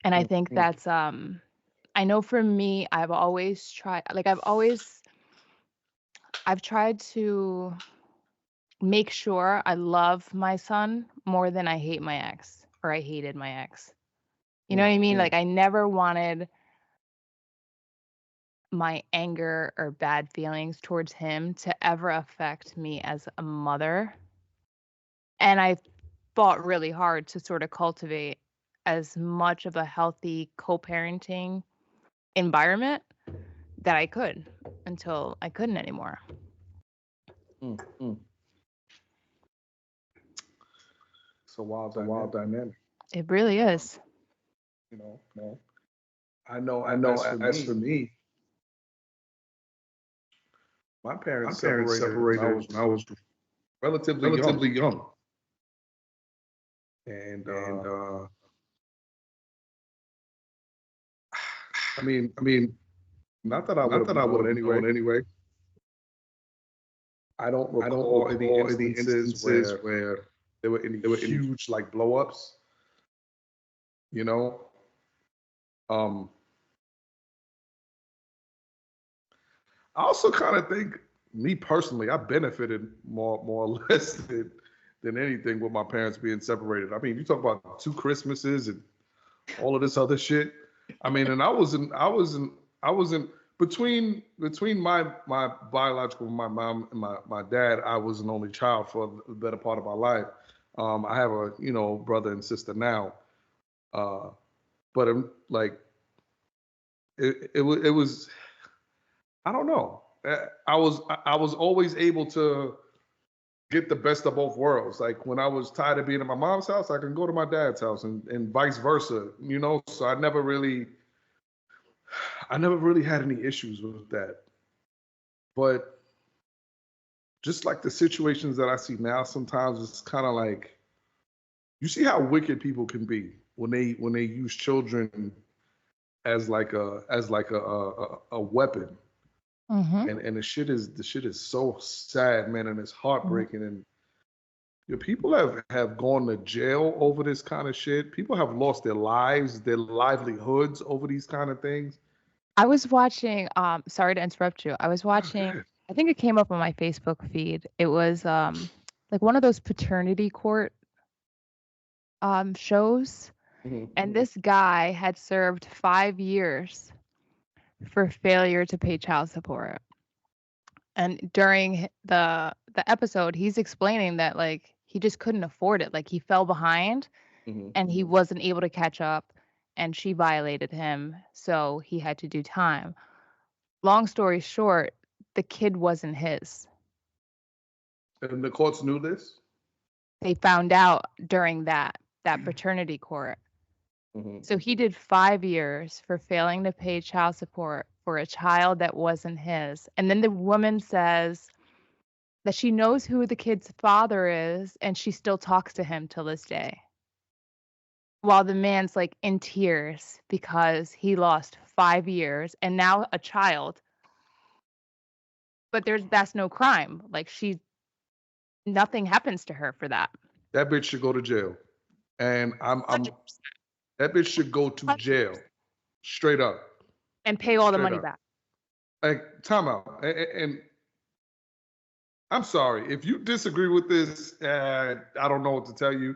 And I think that's I know for me, I've tried to make sure I love my son more than I hate my ex, or I hated my ex. You know what I mean? Like, I never wanted my anger or bad feelings towards him to ever affect me as a mother. And I fought really hard to sort of cultivate as much of a healthy co-parenting environment that I could, until I couldn't anymore. It's a wild dynamic. It really is. You know. I know. As for me, my parents separated when I was relatively young. And I mean, not that I would have known anyway. I don't recall any instances where there were any huge like blow-ups. You know, I also kind of think, me personally, I benefited more or less than anything with my parents being separated. I mean, you talk about 2 Christmases and all of this other shit. I mean, and I wasn't between my biological, my mom and my dad. I was an only child for the better part of my life. I have a brother and sister now, but like it was I don't know. I was always able to get the best of both worlds. Like when I was tired of being at my mom's house, I can go to my dad's house, and vice versa. So I never really had any issues with that. But just like the situations that I see now, sometimes it's kind of like You see how wicked people can be when they use children as like a weapon. Mm-hmm. And the shit is so sad, man, and it's heartbreaking. And people have gone to jail over this kind of shit. People have lost their lives, their livelihoods over these kind of things. I was watching, sorry to interrupt you. I was watching, ahead. I think it came up on my Facebook feed. It was like one of those paternity court shows. And this guy had served 5 years for failure to pay child support. And during the episode, he's explaining that like he just couldn't afford it. Like he fell behind and he wasn't able to catch up, and she violated him, so he had to do time. Long story short, the kid wasn't his. And the courts knew this? They found out during that paternity court. So he did 5 years for failing to pay child support for a child that wasn't his. And then the woman says that she knows who the kid's father is, and she still talks to him till this day. While the man's like in tears because he lost 5 years and now a child. But that's no crime. Like nothing happens to her for that. That bitch should go to jail. And I'm 100%. that bitch should go to jail. Straight up. And pay all the Straight money up. back. Like, time out. And I'm sorry. If you disagree with this, I don't know what to tell you.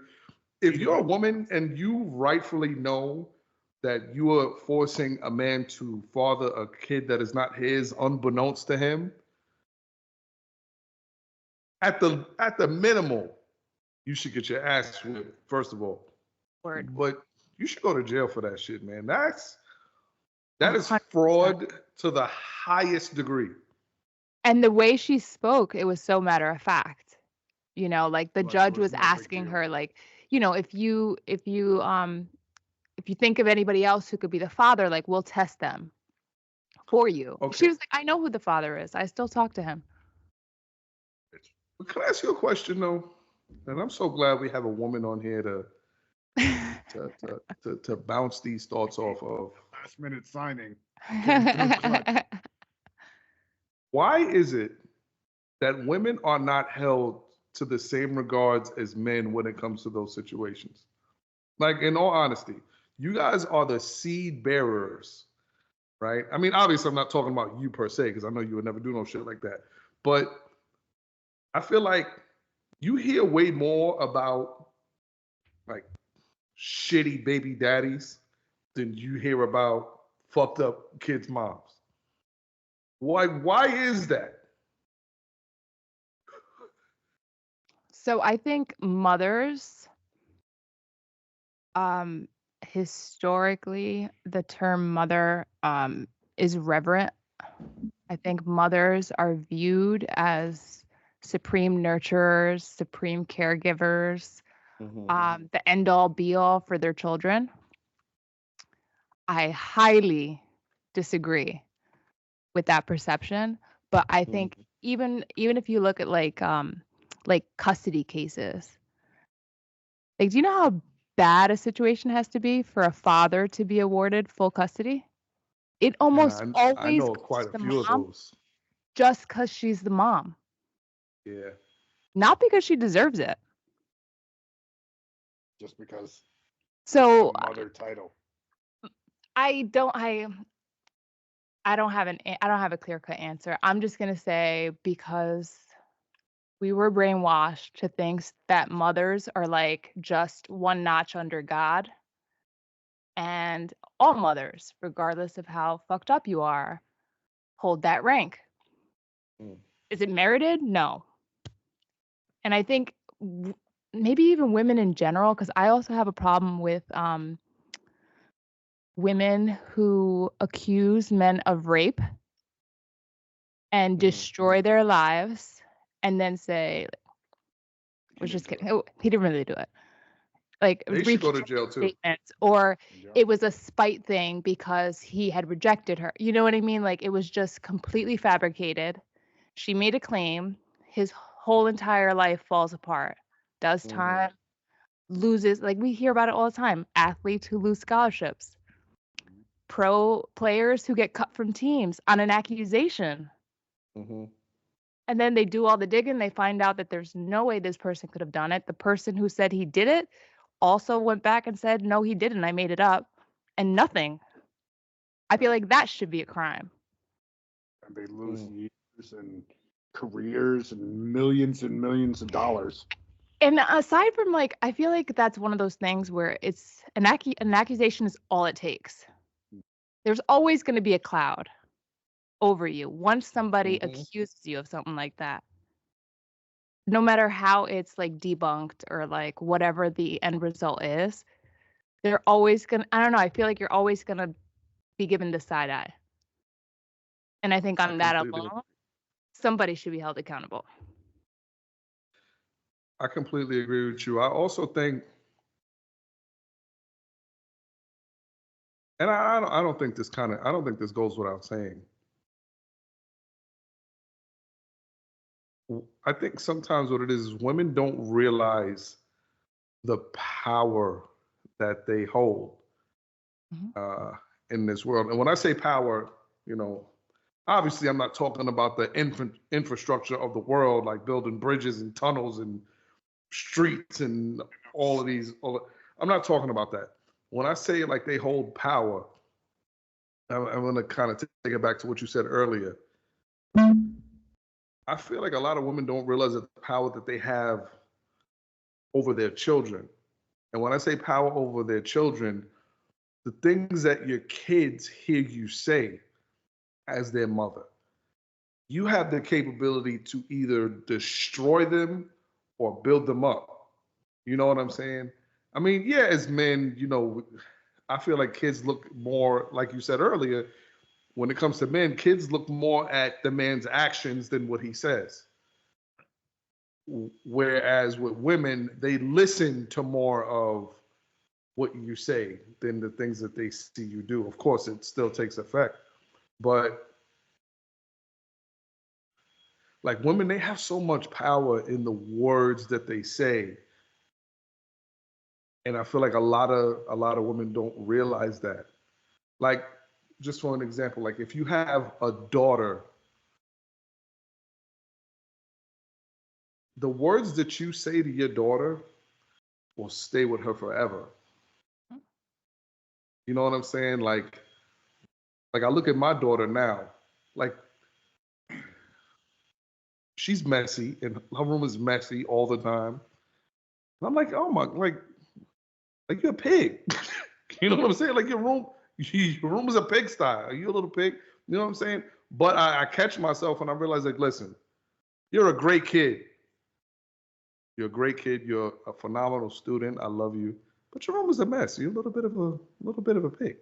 If you're a woman and you rightfully know that you are forcing a man to father a kid that is not his, unbeknownst to him, at the minimal, you should get your ass whipped, first of all. Word. But you should go to jail for that shit, man. That is 100%. fraud to the highest degree. And the way she spoke, it was so matter of fact. You know, like the judge was asking her, like, you know, if you think of anybody else who could be the father, like we'll test them for you. Okay. She was like, I know who the father is. I still talk to him. Can I ask you a question though? And I'm so glad we have a woman on here to bounce these thoughts off of. Last minute signing. Why is it that women are not held to the same regards as men when it comes to those situations? Like, in all honesty, you guys are the seed bearers, right? I mean, obviously, I'm not talking about you per se, because I know you would never do no shit like that. But I feel like you hear way more about like shitty baby daddies than you hear about fucked up kids' moms. Why is that? So I think mothers, historically, the term mother is reverent. I think mothers are viewed as supreme nurturers, supreme caregivers, the end all be all for their children. I highly disagree with that perception, but I think even if you look at like custody cases, like do you know how bad a situation has to be for a father to be awarded full custody? It almost always I know goes quite to a the few of mom those. just because she's the mom, Yeah. not because she deserves it. Just because. So the mother title. I don't have a clear-cut answer. I'm just gonna say because we were brainwashed to think that mothers are like just one notch under God, and all mothers, regardless of how fucked up you are, hold that rank. Is it merited? No. And I think maybe even women in general, because I also have a problem with women who accuse men of rape and destroy their lives and then say, was just kidding. Oh, he didn't really do it. Like They should go to jail too. Statements, or it was a spite thing because he had rejected her. You know what I mean? Like it was just completely fabricated. She made a claim. His whole entire life falls apart. Does time. loses, like we hear about it all the time, athletes who lose scholarships, pro players who get cut from teams on an accusation. Mm-hmm. And then they do all the digging. They find out that there's no way this person could have done it. The person who said he did it also went back and said, no, he didn't. I made it up. And nothing. I feel like that should be a crime. And they lose years and careers and millions of dollars. And aside from, like, I feel like that's one of those things where it's an accusation is all it takes. There's always going to be a cloud over you once somebody accuses you of something like that. No matter how it's like debunked or like whatever the end result is, they're always gonna, I don't know, I feel like you're always gonna be given the side eye. And I think on that alone, somebody should be held accountable. I completely agree with you. I also think, and I don't think this goes without saying. I think sometimes what it is women don't realize the power that they hold in this world. And when I say power, you know, obviously I'm not talking about the infrastructure of the world, like building bridges and tunnels and streets and all of these. I'm not talking about that. When I say like they hold power, I'm going to kind of take it back to what you said earlier. I feel like a lot of women don't realize the power that they have over their children. And when I say power over their children, the things that your kids hear you say as their mother, you have the capability to either destroy them or build them up. You know what I'm saying? I mean, yeah, as men, you know, I feel like kids look more, like you said earlier, when it comes to men, kids look more at the man's actions than what he says. Whereas with women, they listen to more of what you say than the things that they see you do. Of course, it still takes effect. But like women, they have so much power in the words that they say. And I feel like a lot of women don't realize that. Like, just for an example, like if you have a daughter, the words that you say to your daughter will stay with her forever. You know what I'm saying? Like I look at my daughter now, like she's messy and her room is messy all the time. And I'm like, oh my, like you're a pig. You know what I'm saying? Like your room is a pigsty. Are you a little pig? You know what I'm saying? But I catch myself and I realize, like, listen, you're a great kid. You're a great kid. You're a phenomenal student. I love you. But your room is a mess. You're a little bit of a pig.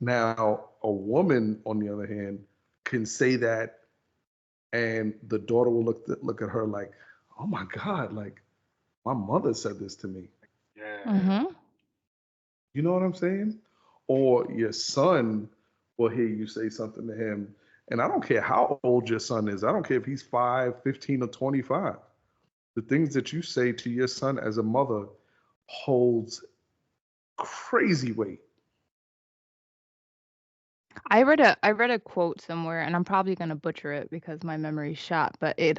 Now, a woman, on the other hand, can say that, and the daughter will look at her like, "Oh my God! Like, my mother said this to me." Yeah. You know what I'm saying? Or your son will hear you say something to him, and I don't care how old your son is. I don't care if he's 5, 15, or 25. The things that you say to your son as a mother holds crazy weight. I read a quote somewhere, and I'm probably gonna butcher it because my memory's shot, but it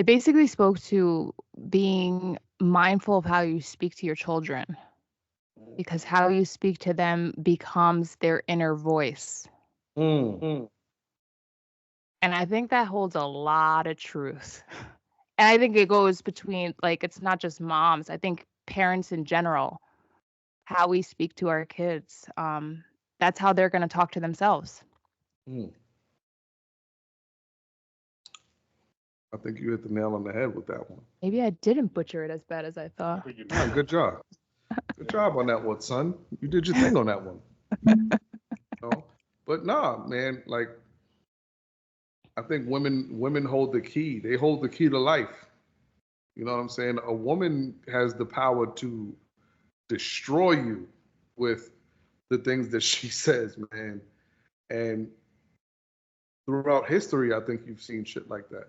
basically spoke to being mindful of how you speak to your children, because how you speak to them becomes their inner voice. Mm. And I think that holds a lot of truth. And I think it goes between, like, it's not just moms. I think parents in general, how we speak to our kids, that's how they're going to talk to themselves. Mm. I think you hit the nail on the head with that one. Maybe I didn't butcher it as bad as I thought. Yeah, good job. Good job on that one, son. You did your thing on that one. You know? But nah, man, like I think women hold the key. They hold the key to life. You know what I'm saying? A woman has the power to destroy you with the things that she says, man. And throughout history, I think you've seen shit like that.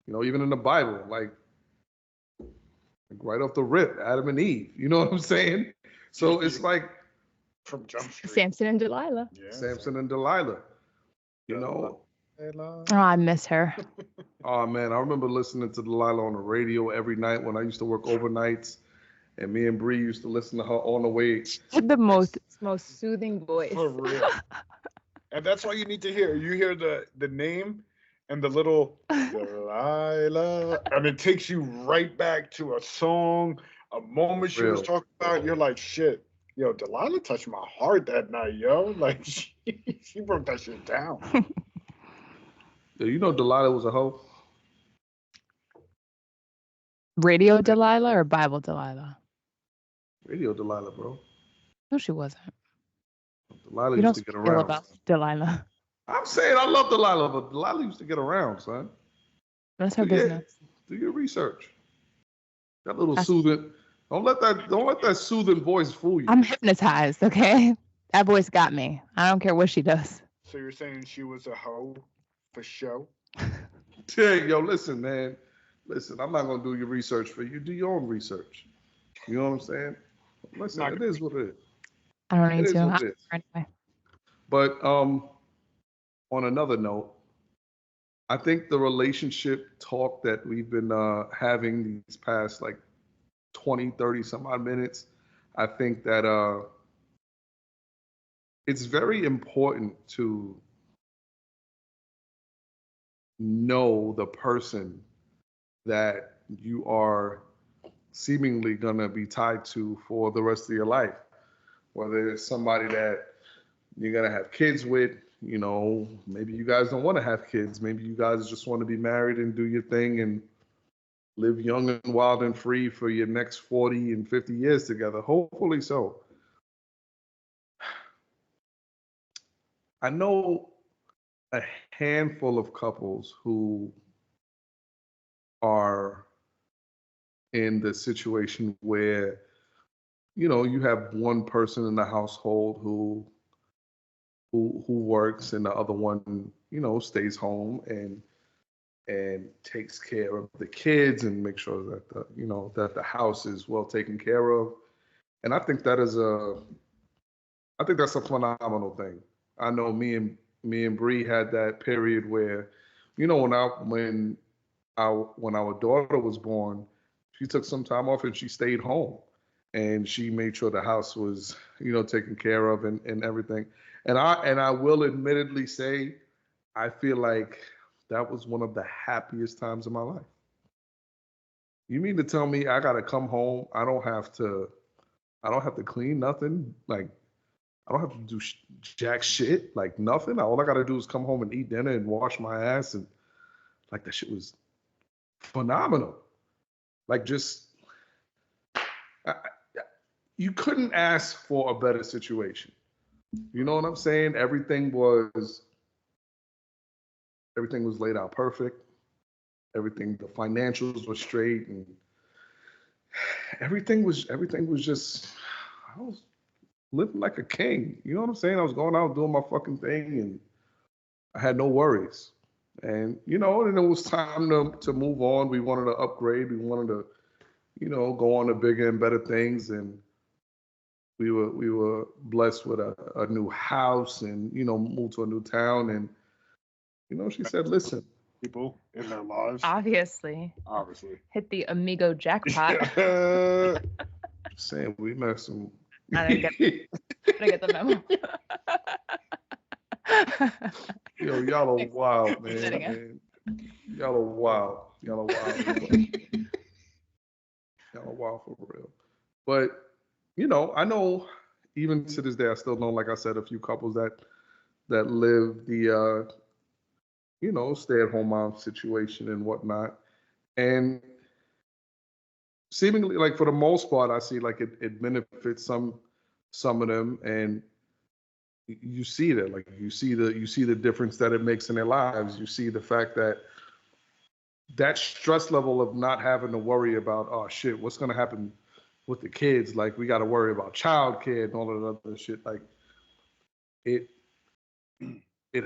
You know, even in the Bible, like right off the rip, Adam and Eve. You know what I'm saying? So it's like from Jump Street. Samson and Delilah. Yeah, Samson and Delilah. You know. Oh, I miss her. Oh man, I remember listening to Delilah on the radio every night when I used to work overnights, and me and Bree used to listen to her on the way. The most soothing voice. For real. And that's all you need to hear. You hear the name and the little Delilah, and it takes you right back to a song, a moment she was talking about. You're like, shit, yo, Delilah touched my heart that night, yo. Like, she broke that shit down. Yeah, you know Delilah was a hoe? Radio Delilah or Bible Delilah? Radio Delilah, bro. No, she wasn't. Delilah used to get around. About Delilah. I'm saying I love Delilah, but Delilah used to get around, son. That's her business. Do your research. That little soothing. Don't let that soothing voice fool you. I'm hypnotized, okay? That voice got me. I don't care what she does. So you're saying she was a hoe for show? Yeah, yo, listen, man. Listen, I'm not gonna do your research for you. Do your own research. You know what I'm saying? Listen, it is what it is. I don't need to. Anyway. But on another note, I think the relationship talk that we've been having these past like 20, 30 some odd minutes, I think that it's very important to know the person that you are seemingly going to be tied to for the rest of your life. Whether it's somebody that you're going to have kids with, you know, maybe you guys don't want to have kids. Maybe you guys just want to be married and do your thing and live young and wild and free for your next 40 and 50 years together. Hopefully so. I know a handful of couples who are in the situation where, you know, you have one person in the household who works and the other one, you know, stays home and takes care of the kids and make sure that that the house is well taken care of. And I think that's a phenomenal thing. I know me and Bree had that period where, you know, when our daughter was born, she took some time off and she stayed home and she made sure the house was, you know, taken care of and everything. And I will admittedly say, I feel like that was one of the happiest times of my life. You mean to tell me I gotta come home? I don't have to clean nothing. Like, I don't have to do jack shit. Like nothing. All I gotta do is come home and eat dinner and wash my ass, and like that shit was phenomenal. Like you couldn't ask for a better situation. You know what I'm saying? Everything was laid out perfect. Everything, the financials were straight, and everything was just, I was living like a king. You know what I'm saying? I was going out doing my fucking thing, and I had no worries. And you know, and it was time to move on. We wanted to upgrade. We wanted to, you know, go on to bigger and better things. And we were blessed with a new house, and you know, moved to a new town. And you know, she said, "Listen, people in their lives, obviously hit the amigo jackpot." Just saying, we met some. I didn't get the memo. Yo, y'all are wild, man. Y'all are wild. Y'all are wild for real. But, you know, I know even to this day, I still know, like I said, a few couples that live the, you know, stay-at-home mom situation and whatnot. And seemingly, like, for the most part, I see like it benefits some of them, and you see that, like you see the difference that it makes in their lives. You see the fact that stress level of not having to worry about, oh shit, what's gonna happen with the kids? Like, we got to worry about childcare and all of that other shit. Like, it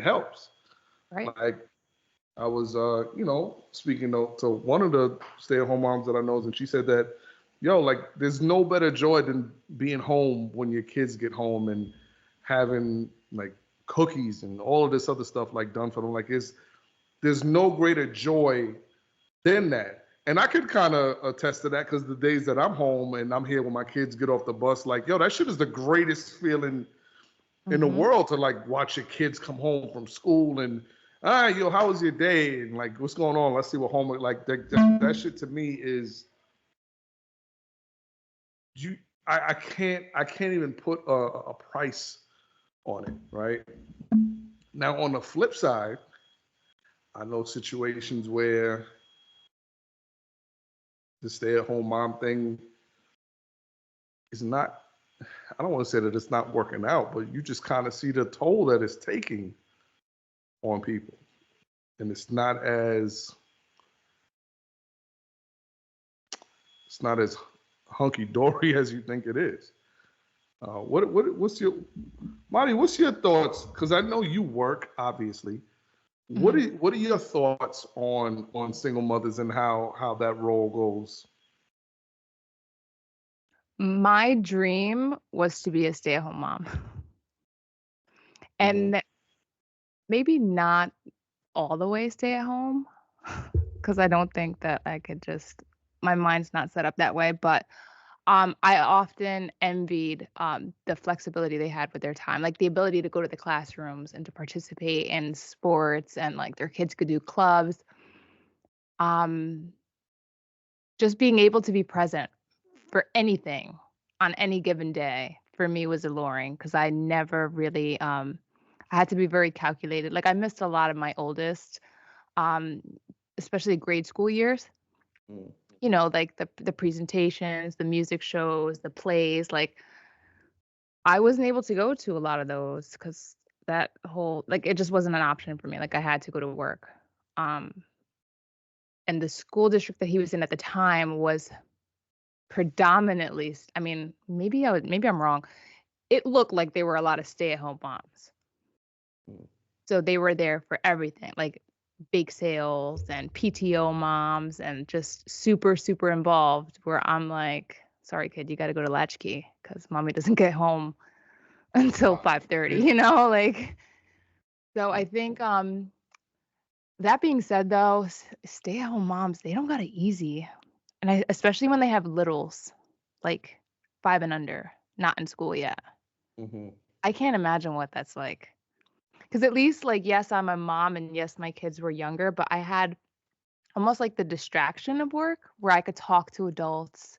helps. Right. Like, I was, you know, speaking to one of the stay-at-home moms that I know, and she said that yo, like there's no better joy than being home when your kids get home and having like cookies and all of this other stuff like done for them. Like there's no greater joy than that. And I could kind of attest to that because the days that I'm home and I'm here when my kids get off the bus, like, yo, that shit is the greatest feeling in the world to like watch your kids come home from school and, all right, yo, how was your day? And like, what's going on? Let's see what homework, like that shit to me is, I can't even put a price on it, right? Now on the flip side, I know situations where the stay-at-home mom thing is not, I don't want to say that it's not working out, but you just kind of see the toll that it's taking on people. And it's not as hunky-dory as you think it is. What's your, Marty, what's your thoughts? Because I know you work, obviously. What are your thoughts on single mothers and how that role goes? My dream was to be a stay-at-home mom. And maybe not all the way stay at home, because I don't think that I could just, my mind's not set up that way. But I often envied the flexibility they had with their time, like the ability to go to the classrooms and to participate in sports, and like their kids could do clubs. Just being able to be present for anything on any given day for me was alluring, because I never really I had to be very calculated. Like I missed a lot of my oldest, especially grade school years. You know, like the presentations, the music shows, the plays. Like I wasn't able to go to a lot of those because that whole, like, it just wasn't an option for me. Like I had to go to work. And the school district that he was in at the time was predominantly, I mean, maybe I'm wrong. It looked like they were a lot of stay-at-home moms. So they were there for everything, like bake sales and PTO moms, and just super, super involved, where I'm like, sorry, kid, you got to go to Latchkey because mommy doesn't get home until 5:30, you know, like, so I think, that being said though, stay-at-home moms, they don't got it easy. And especially when they have littles, like 5 and under, not in school yet. I can't imagine what that's like. Because at least, like, yes, I'm a mom, and yes, my kids were younger, but I had almost like the distraction of work where I could talk to adults.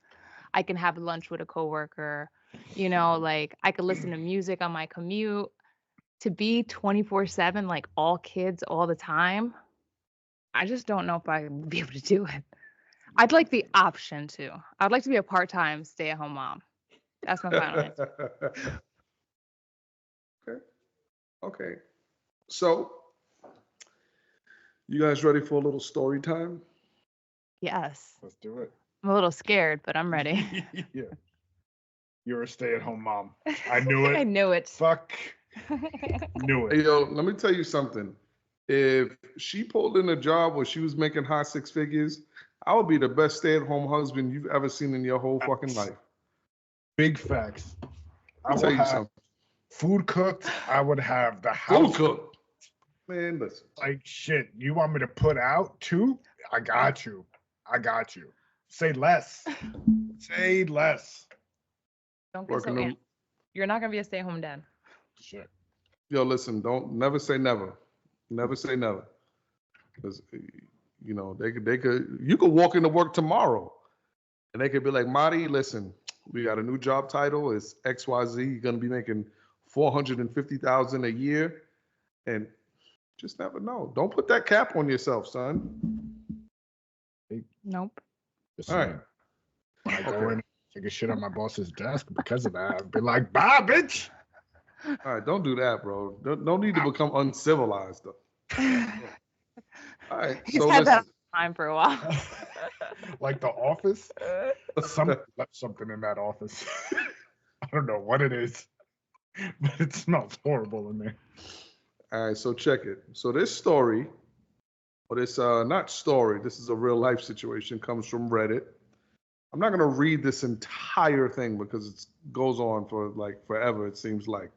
I can have lunch with a coworker, you know, like I could listen to music on my commute. To be 24/7, like all kids all the time, I just don't know if I would be able to do it. I'd like the option to. I'd like to be a part-time stay-at-home mom. That's my final answer. Okay. So, you guys ready for a little story time? Yes. Let's do it. I'm a little scared, but I'm ready. Yeah. You're a stay-at-home mom. I knew it. I knew it. Fuck. Knew it. Hey, yo, let me tell you something. If she pulled in a job where she was making high 6 figures, I would be the best stay-at-home husband you've ever seen in your whole fucking life. Big facts. I I'll tell will you have something. food cooked. I would have the house Food cooked. Man, listen. like shit. You want me to put out too? I got you. I got you. Say less. Say less. Don't get so amped. You're not gonna be a stay-at-home dad. Shit. Yo, listen, don't never say never. Never say never. Because you know, you could walk into work tomorrow and they could be like, Marty, listen, we got a new job title, it's XYZ, you're gonna be making $450,000 a year. And just never know. Don't put that cap on yourself, son. Nope. All right. When I go in and take a shit on my boss's desk because of that, I'd be like, bye, bitch. All right, don't do that, bro. No need to become uncivilized, though. All right, He's so had that listen. time for a while. Like The Office? Somebody left something in that office. I don't know what it is, but it smells horrible in there. All right, so check it. So this story, or this not story, this is a real life situation, comes from Reddit. I'm not going to read this entire thing because it goes on for like forever, it seems like.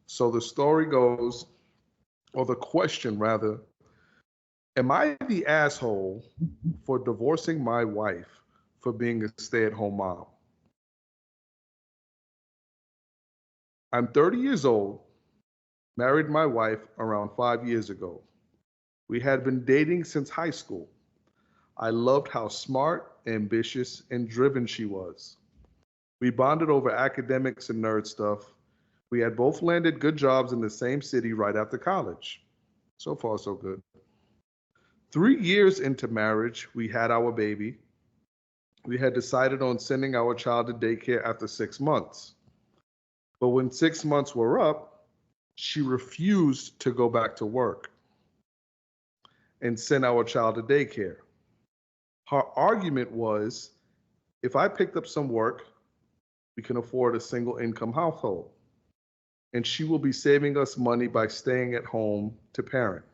So the story goes, or the question rather, am I the asshole for divorcing my wife for being a stay-at-home mom? I'm 30 years old, married my wife around 5 years ago. We had been dating since high school. I loved how smart, ambitious, and driven she was. We bonded over academics and nerd stuff. We had both landed good jobs in the same city right after college. So far, so good. 3 years into marriage, we had our baby. We had decided on sending our child to daycare after 6 months. But when 6 months were up, she refused to go back to work and send our child to daycare. Her argument was, if I picked up some work, we can afford a single income household, and she will be saving us money by staying at home to parent.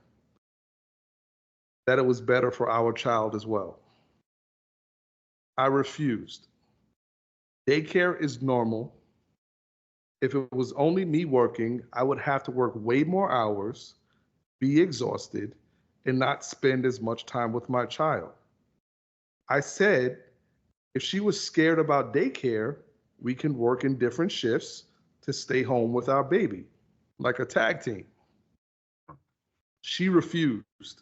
That it was better for our child as well. I refused. Daycare is normal. If it was only me working, I would have to work way more hours, be exhausted, and not spend as much time with my child. I said, if she was scared about daycare, we can work in different shifts to stay home with our baby, like a tag team. She refused,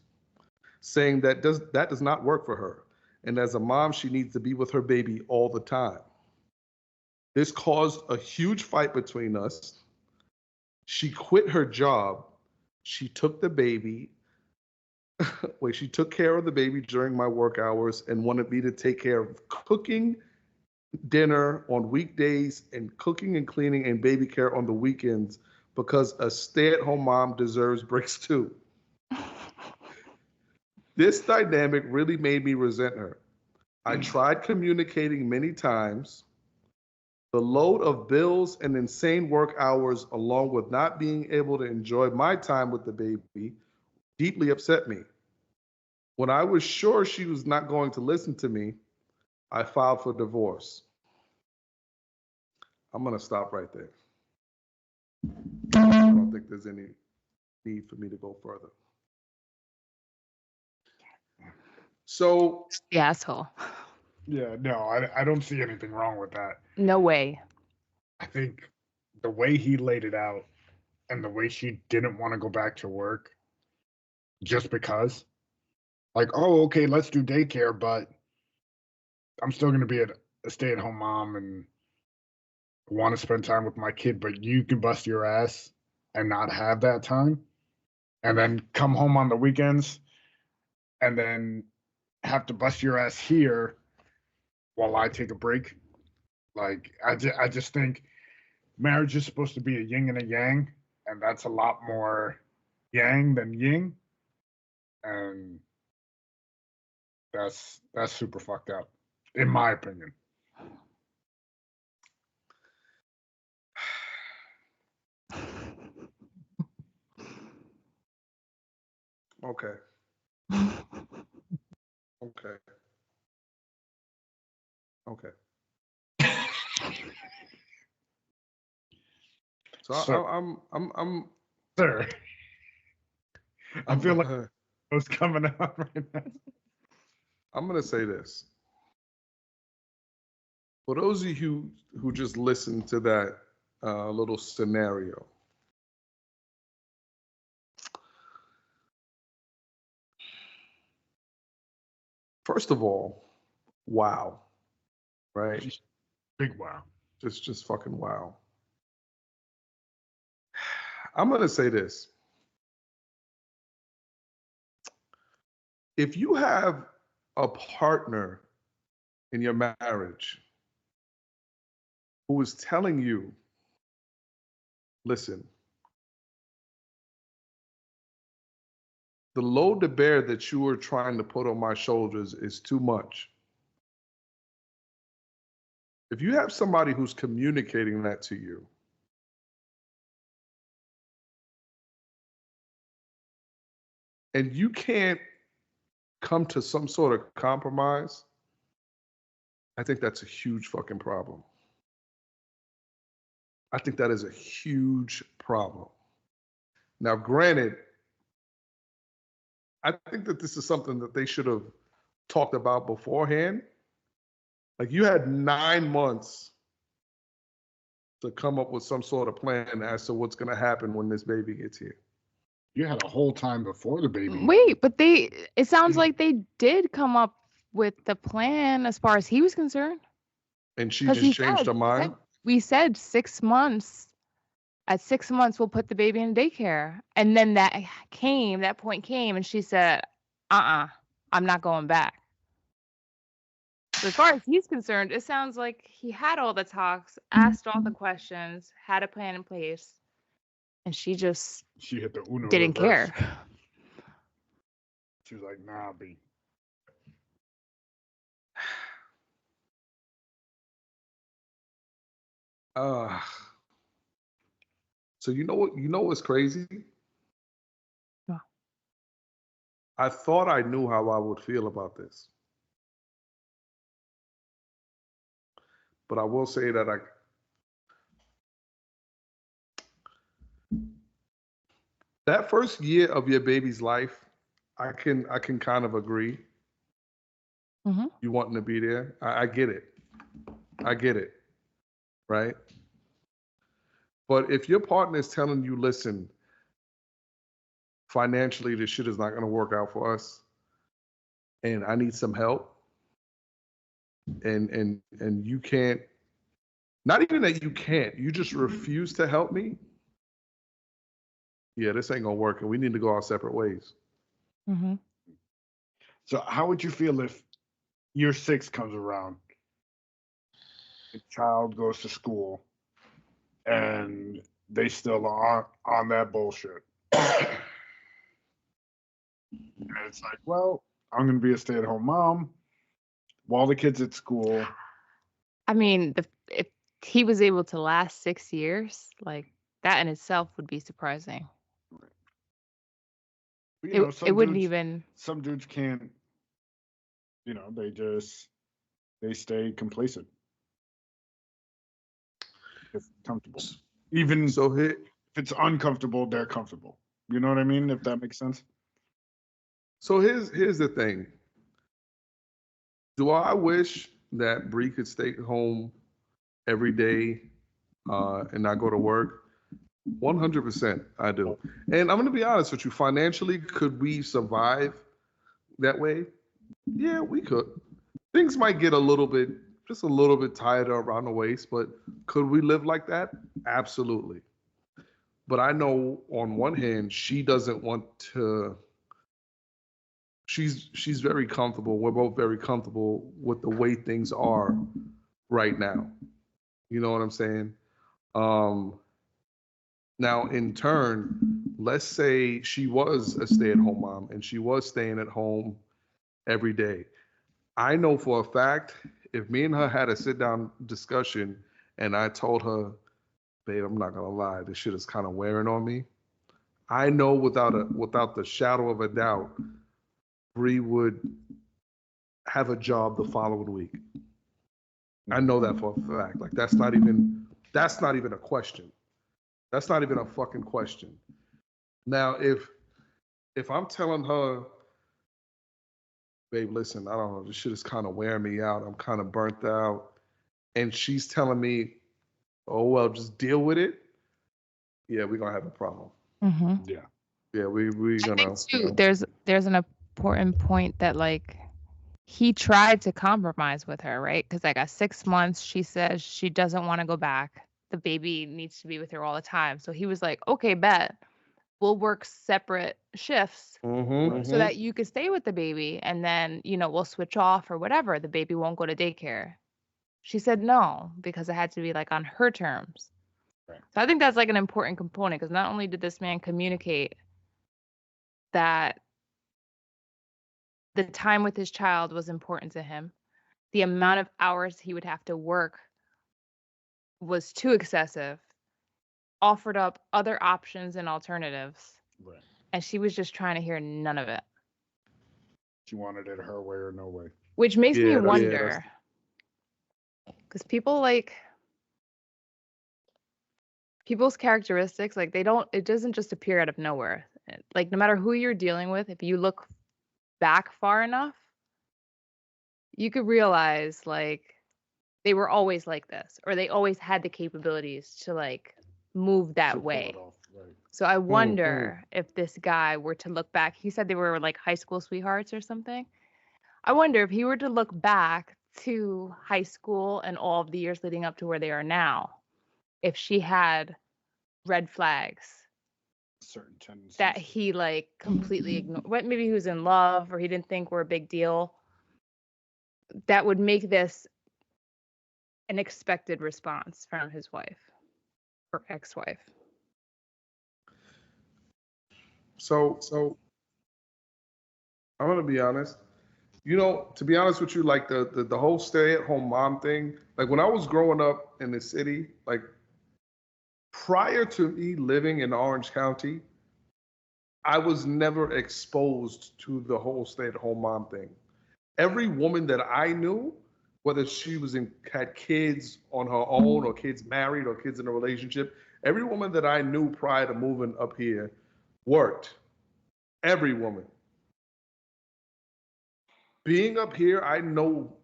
saying that does not work for her. And as a mom, she needs to be with her baby all the time. This caused a huge fight between us. She quit her job. She took the baby. Wait, she took care of the baby during my work hours and wanted me to take care of cooking dinner on weekdays and cooking and cleaning and baby care on the weekends because a stay-at-home mom deserves breaks too. This dynamic really made me resent her. I tried communicating many times. The load of bills and insane work hours, along with not being able to enjoy my time with the baby, deeply upset me. When I was sure she was not going to listen to me, I filed for divorce. I'm going to stop right there. I don't think there's any need for me to go further. So, The asshole. Yeah, no, I don't see anything wrong with that. No way. I think the way he laid it out and the way she didn't want to go back to work just because, like, oh, okay, let's do daycare, but I'm still going to be a stay-at-home mom and want to spend time with my kid, but you can bust your ass and not have that time, and then come home on the weekends and then have to bust your ass here while I take a break. Like, I just think marriage is supposed to be a yin and a yang, and that's a lot more yang than yin, and that's super fucked up, in my opinion. okay. Okay. Okay. So I'm Sir, I feel like what's coming out right now. I'm gonna say this. For those of you who just listened to that little scenario, first of all, wow, right? Big wow. Just fucking wow. I'm gonna say this. If you have a partner in your marriage who is telling you, listen, the load to bear that you are trying to put on my shoulders is too much. If you have somebody who's communicating that to you, and you can't come to some sort of compromise, I think that's a huge fucking problem. I think that is a huge problem. Now, granted, I think that this is something that they should have talked about beforehand. Like, you had 9 months to come up with some sort of plan as to what's going to happen when this baby gets here. You had a whole time before the baby. Wait, but it sounds like they did come up with the plan as far as he was concerned. And she just changed her mind? We said 6 months. At 6 months, we'll put the baby in daycare. And then that point came, and she said, I'm not going back. So as far as he's concerned, it sounds like he had all the talks, asked all the questions, had a plan in place, and she hit the Uno didn't reverse. care. She was like, nah, B. So you know what's crazy? Yeah. I thought I knew how I would feel about this. But I will say that that first year of your baby's life, I can kind of agree. Mm-hmm. You wanting to be there. I get it. I get it. Right? But if your partner is telling you, listen, financially, this shit is not going to work out for us, and I need some help, and you can't, not even that you can't, you just refuse to help me, yeah, this ain't going to work, and we need to go our separate ways. Mm-hmm. So how would you feel if year 6 comes around, the child goes to school, and they still are on that bullshit? And it's like, well, I'm going to be a stay-at-home mom while the kid's at school. I mean, if he was able to last 6 years, like that in itself would be surprising. But, you know, It wouldn't even. Some dudes can't. You know, they stay complacent. It's comfortable. Even so if it's uncomfortable, they're comfortable. You know what I mean? If that makes sense. So here's the thing. Do I wish that Bree could stay home every day and not go to work? 100%, I do. And I'm going to be honest with you. Financially, could we survive that way? Yeah, we could. Things might get just a little bit tighter around the waist, but could we live like that? Absolutely. But I know on one hand, she doesn't want to. She's very comfortable. We're both very comfortable with the way things are right now. You know what I'm saying? Now, in turn, let's say she was a stay-at-home mom and she was staying at home every day. I know for a fact, if me and her had a sit-down discussion and I told her, babe, I'm not gonna lie, this shit is kind of wearing on me. I know without the shadow of a doubt, Bree would have a job the following week. I know that for a fact. Like that's not even a question. That's not even a fucking question. Now, if I'm telling her, babe, listen, I don't know, this shit is kind of wearing me out. I'm kind of burnt out. And she's telling me, oh, well, just deal with it. Yeah, we're going to have a problem. Mm-hmm. Yeah. Yeah, we're going to. You know. There's an important point that, like, he tried to compromise with her, right? Because, like, at 6 months, she says she doesn't want to go back. The baby needs to be with her all the time. So he was like, okay, bet. We'll work separate shifts so that you can stay with the baby, and then, you know, we'll switch off or whatever. The baby won't go to daycare. She said no, because it had to be like on her terms. Right. So I think that's like an important component, because not only did this man communicate that the time with his child was important to him, the amount of hours he would have to work was too excessive, offered up other options and alternatives. Right. And she was just trying to hear none of it. She wanted it her way or no way. Which makes me wonder, Because people's characteristics, like it doesn't just appear out of nowhere. Like no matter who you're dealing with, if you look back far enough, you could realize like they were always like this, or they always had the capabilities to like move that way. Right. So I wonder if this guy were to look back, he said they were like high school sweethearts or something. I wonder if he were to look back to high school and all of the years leading up to where they are now, if she had red flags, certain tendencies that he like completely ignored. What, maybe he was in love or he didn't think were a big deal. That would make this an expected response from his wife or ex-wife. So I'm gonna be honest. You know, to be honest with you, like the whole stay-at-home mom thing, like when I was growing up in the city, like prior to me living in Orange County, I was never exposed to the whole stay-at-home mom thing. Every woman that I knew, whether she had kids on her own or kids married or kids in a relationship, every woman that I knew prior to moving up here worked. Every woman. Being up here, I know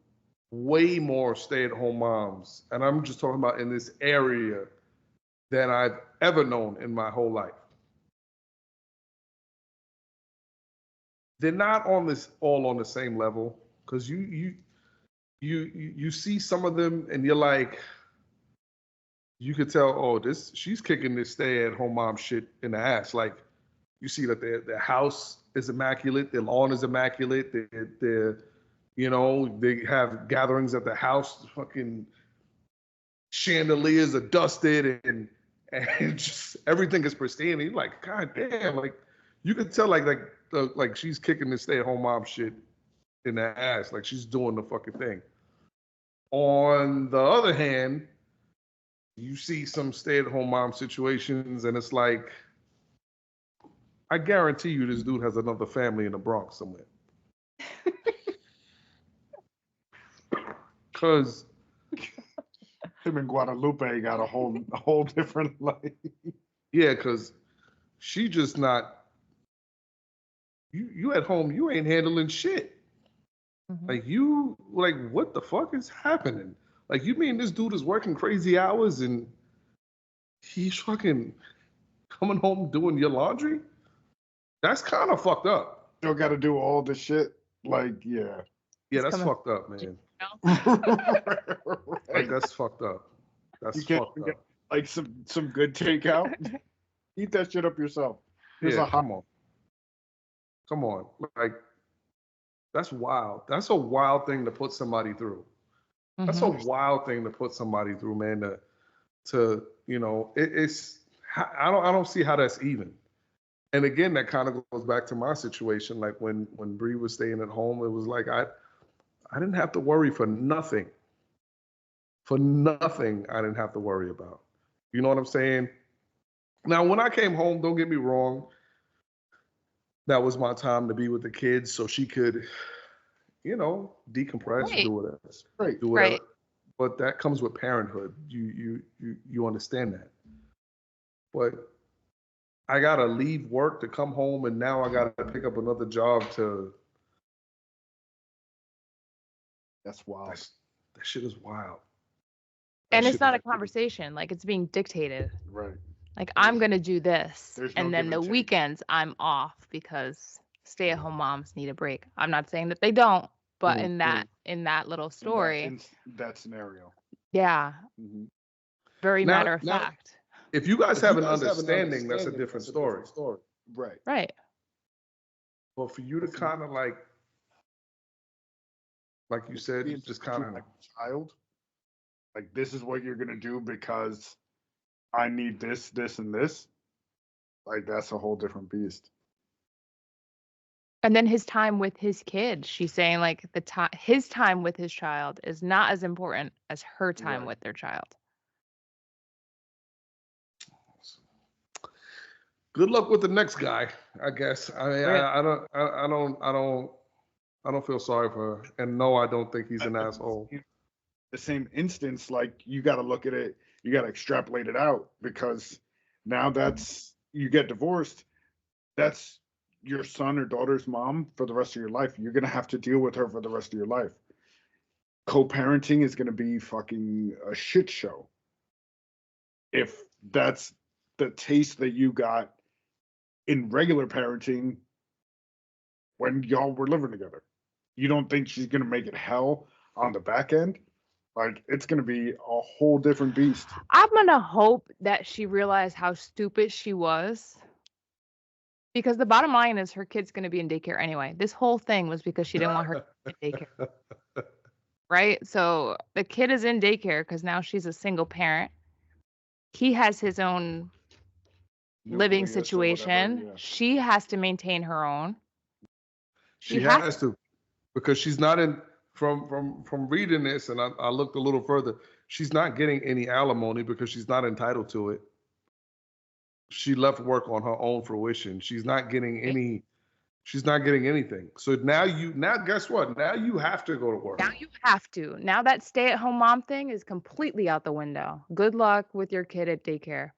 way more stay-at-home moms, and I'm just talking about in this area, than I've ever known in my whole life. They're not all on the same level, because you see some of them and you're like, you could tell, oh, she's kicking this stay-at-home mom shit in the ass. Like you see that their house is immaculate, their lawn is immaculate, they're you know, they have gatherings at the house, fucking chandeliers are dusted and just everything is pristine. And you're like, God damn, like you could tell like she's kicking this stay-at-home mom shit in the ass, like she's doing the fucking thing. On the other hand, you see some stay-at-home mom situations and it's like, I guarantee you this dude has another family in the Bronx somewhere. Because him and Guadalupe got a whole different life. Yeah, because she just not, you at home, you ain't handling shit. Like what the fuck is happening? Like, you mean this dude is working crazy hours and he's fucking coming home doing your laundry? That's kind of fucked up. Still got to do all the shit. Like, yeah. Yeah, that's fucked up, man. Like, that's fucked up. That's fucked up. Get, like, some good takeout. Eat that shit up yourself. Come on. Like, that's wild. That's a wild thing to put somebody through. That's a wild thing to put somebody through, man. To you know, it's I don't see how that's even. And again, that kind of goes back to my situation. Like when Bree was staying at home, it was like I didn't have to worry for nothing. For nothing, I didn't have to worry about. You know what I'm saying? Now, when I came home, don't get me wrong, that was my time to be with the kids, so she could, you know, decompress, do whatever. Right. Do whatever. Right. But that comes with parenthood. You understand that. But I gotta leave work to come home, and now I gotta pick up another job to. That's wild. That shit is wild. And it's not a conversation. Like, it's being dictated. Right. Like, I'm going to do this. And then the weekends I'm off because stay-at-home moms need a break. I'm not saying that they don't, but in that little story. In that scenario. Yeah. Very matter of fact. If you guys have an understanding, that's a different story. Right. Right. But for you to kind of like you said, you just kind of like a child. Like, this is what you're going to do because I need this, this, and this. Like, that's a whole different beast. And then his time with his kid. She's saying, like, his time with his child is not as important as her time with their child. Good luck with the next guy, I guess. I mean, I don't feel sorry for her. And no, I don't think he's an asshole. the same instance, like you got to look at it, you got to extrapolate it out, because now that's, you get divorced, that's your son or daughter's mom for the rest of your life. You're going to have to deal with her for the rest of your life. Co-parenting is going to be fucking a shit show if that's the taste that you got in regular parenting when y'all were living together. You don't think she's going to make it hell on the back end? Like, it's going to be a whole different beast. I'm going to hope that she realized how stupid she was. Because the bottom line is her kid's going to be in daycare anyway. This whole thing was because she didn't want her in daycare. Right? So the kid is in daycare because now she's a single parent. He has his own living situation. Whatever, yeah. She has to maintain her own. She has to, because she's not in, from reading this, and I looked a little further, she's not getting any alimony because she's not entitled to it. She left work on her own fruition. She's not getting anything. So now guess what? Now you have to go to work. Now you have to. Now that stay-at-home mom thing is completely out the window. Good luck with your kid at daycare.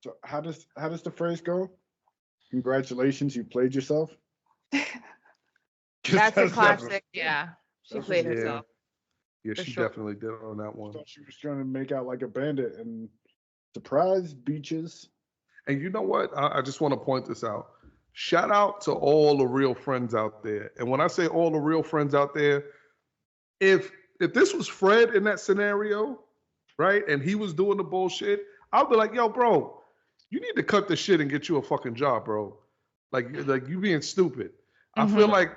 So how does the phrase go? Congratulations, you played yourself. That's a classic. Yeah, she played herself. Yeah, she definitely did on that one. I thought she was trying to make out like a bandit, and surprise, beaches. And you know what? I just want to point this out. Shout out to all the real friends out there. And when I say all the real friends out there, if this was Fred in that scenario, right, and he was doing the bullshit, I'll be like, yo, bro, you need to cut the shit and get you a fucking job, bro. Like you being stupid. I feel like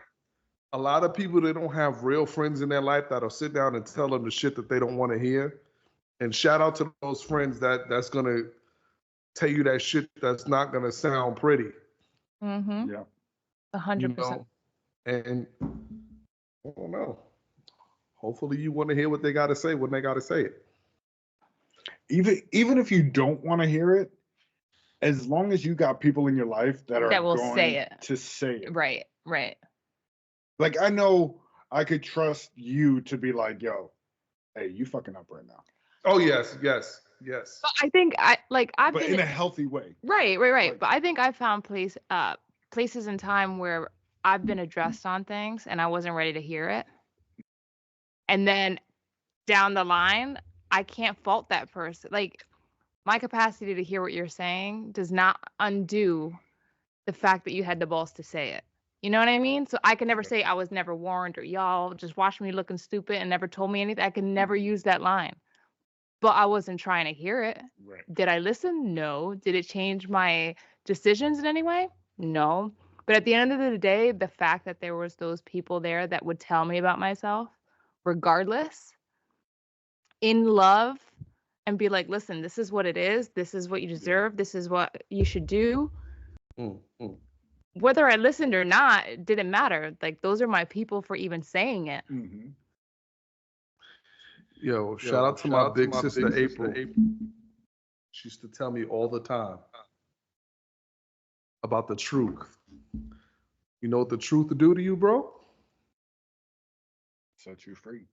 a lot of people that don't have real friends in their life that'll sit down and tell them the shit that they don't want to hear. And shout out to those friends that's gonna tell you that shit that's not gonna sound pretty. Mm-hmm. Yeah. 100%. And I don't know. Hopefully you want to hear what they gotta say when they gotta say it. Even if you don't want to hear it, as long as you got people in your life that will say it. To say it. Right. Like, I know I could trust you to be like, yo, hey, you fucking up right now. Oh, yes. But I think I've been in a healthy way. Right. Like, but I think I found places in time where I've been addressed on things and I wasn't ready to hear it. And then down the line, I can't fault that person. Like, my capacity to hear what you're saying does not undo the fact that you had the balls to say it. You know what I mean? So I can never say I was never warned, or y'all just watched me looking stupid and never told me anything. I can never use that line. But I wasn't trying to hear it. Right. Did I listen? No. Did it change my decisions in any way? No. But at the end of the day, the fact that there was those people there that would tell me about myself, regardless, in love, and be like, listen, this is what it is. This is what you deserve. This is what you should do. Whether I listened or not, it didn't matter. Like, those are my people for even saying it. Mm-hmm. Yo, shout out to my big sister, April. She used to tell me all the time about the truth. You know what the truth will do to you, bro? Set you free.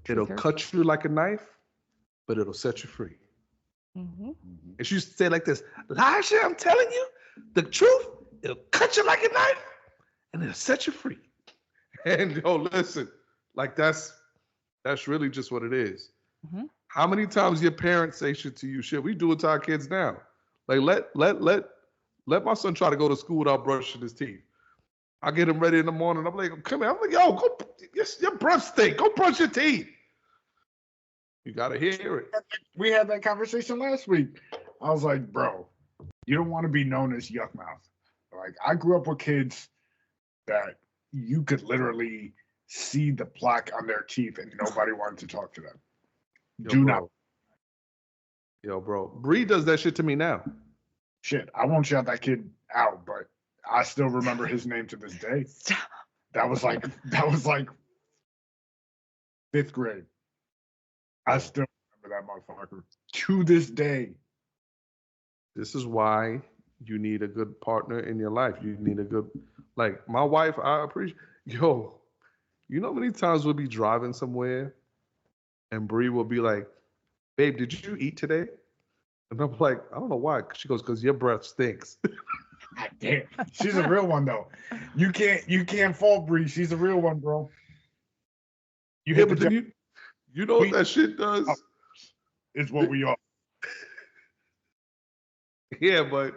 It'll cut you like a knife, but it'll set you free. Mm-hmm. And she used to say it like this: Elijah, I'm telling you, the truth, it'll cut you like a knife, and it'll set you free. And yo, listen, like that's really just what it is. Mm-hmm. How many times your parents say shit to you? Shit, we do it to our kids now. Like let my son try to go to school without brushing his teeth. I get him ready in the morning. I'm like, come here. I'm like, yo, go. Your breath stink. Go brush your teeth. You gotta hear it. We had that conversation last week. I was like, bro, you don't want to be known as yuck mouth. Like, I grew up with kids that you could literally see the plaque on their teeth and nobody wanted to talk to them. Yo, bro. Bree does that shit to me now. Shit, I won't shout that kid out, but I still remember his name to this day. That was like 5th grade. I still remember that motherfucker to this day. This is why you need a good partner in your life. You need a good, like my wife, I appreciate, yo, you know how many times we'll be driving somewhere and Bree will be like, "Babe, did you eat today?" And I'm like, "I don't know why." She goes, "Because your breath stinks." God damn, she's a real one though. You can't fault Bree. She's a real one, bro. You Yeah, hit but the then you know what that shit does? is what we are. Yeah, but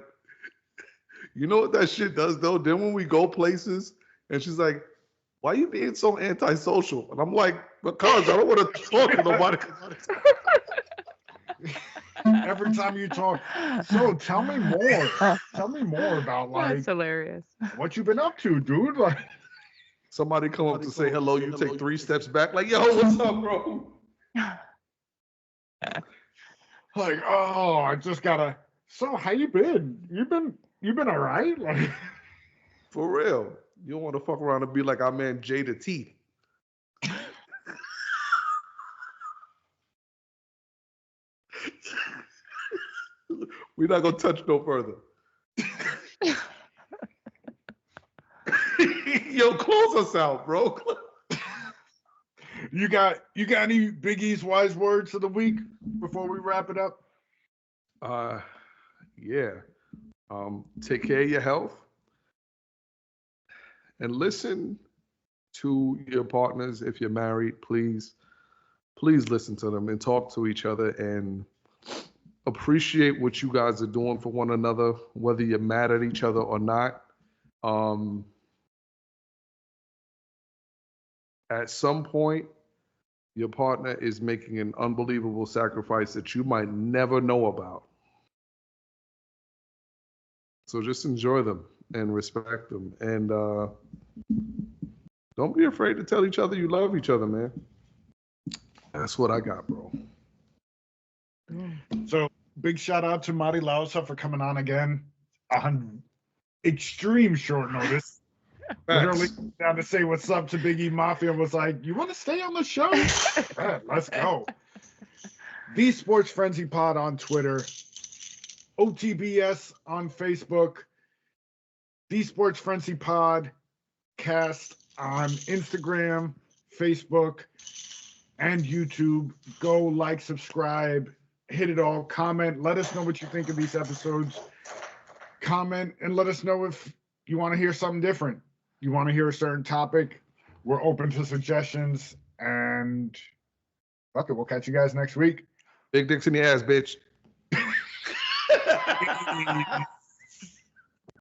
you know what that shit does though? Then when we go places and she's like, "Why you being so antisocial?" And I'm like, "Because I don't want to talk to nobody." Every time you talk, so tell me more. Tell me more about That's hilarious. what you've been up to, dude. Like Somebody come up to say hello, you take 3 steps back, like, "Yo, what's up, bro?" like, oh, I just gotta. So how you been? You been all right? Like For real. You don't want to fuck around and be like our man Jada T. We're not gonna touch no further. Yo, close us out, bro. You got any Big E's wise words of the week before we wrap it up? Yeah. Take care of your health and listen to your partners. If you're married, please listen to them and talk to each other and appreciate what you guys are doing for one another, whether you're mad at each other or not. At some point, your partner is making an unbelievable sacrifice that you might never know about. So just enjoy them and respect them. And don't be afraid to tell each other you love each other, man. That's what I got, bro. So big shout out to Mari La Osa for coming on again on extreme short notice. Literally down to say what's up to Big E Mafia was like, "You want to stay on the show? Yeah, let's go." The Sports Frenzy Pod on Twitter, OTBS on Facebook, The Sports Frenzy Podcast on Instagram, Facebook, and YouTube. Go like, subscribe, hit it all, comment. Let us know what you think of these episodes. Comment and let us know if you want to hear something different. You want to hear a certain topic. We're open to suggestions. And fuck it, we'll catch you guys next week. Big dicks in the ass, bitch.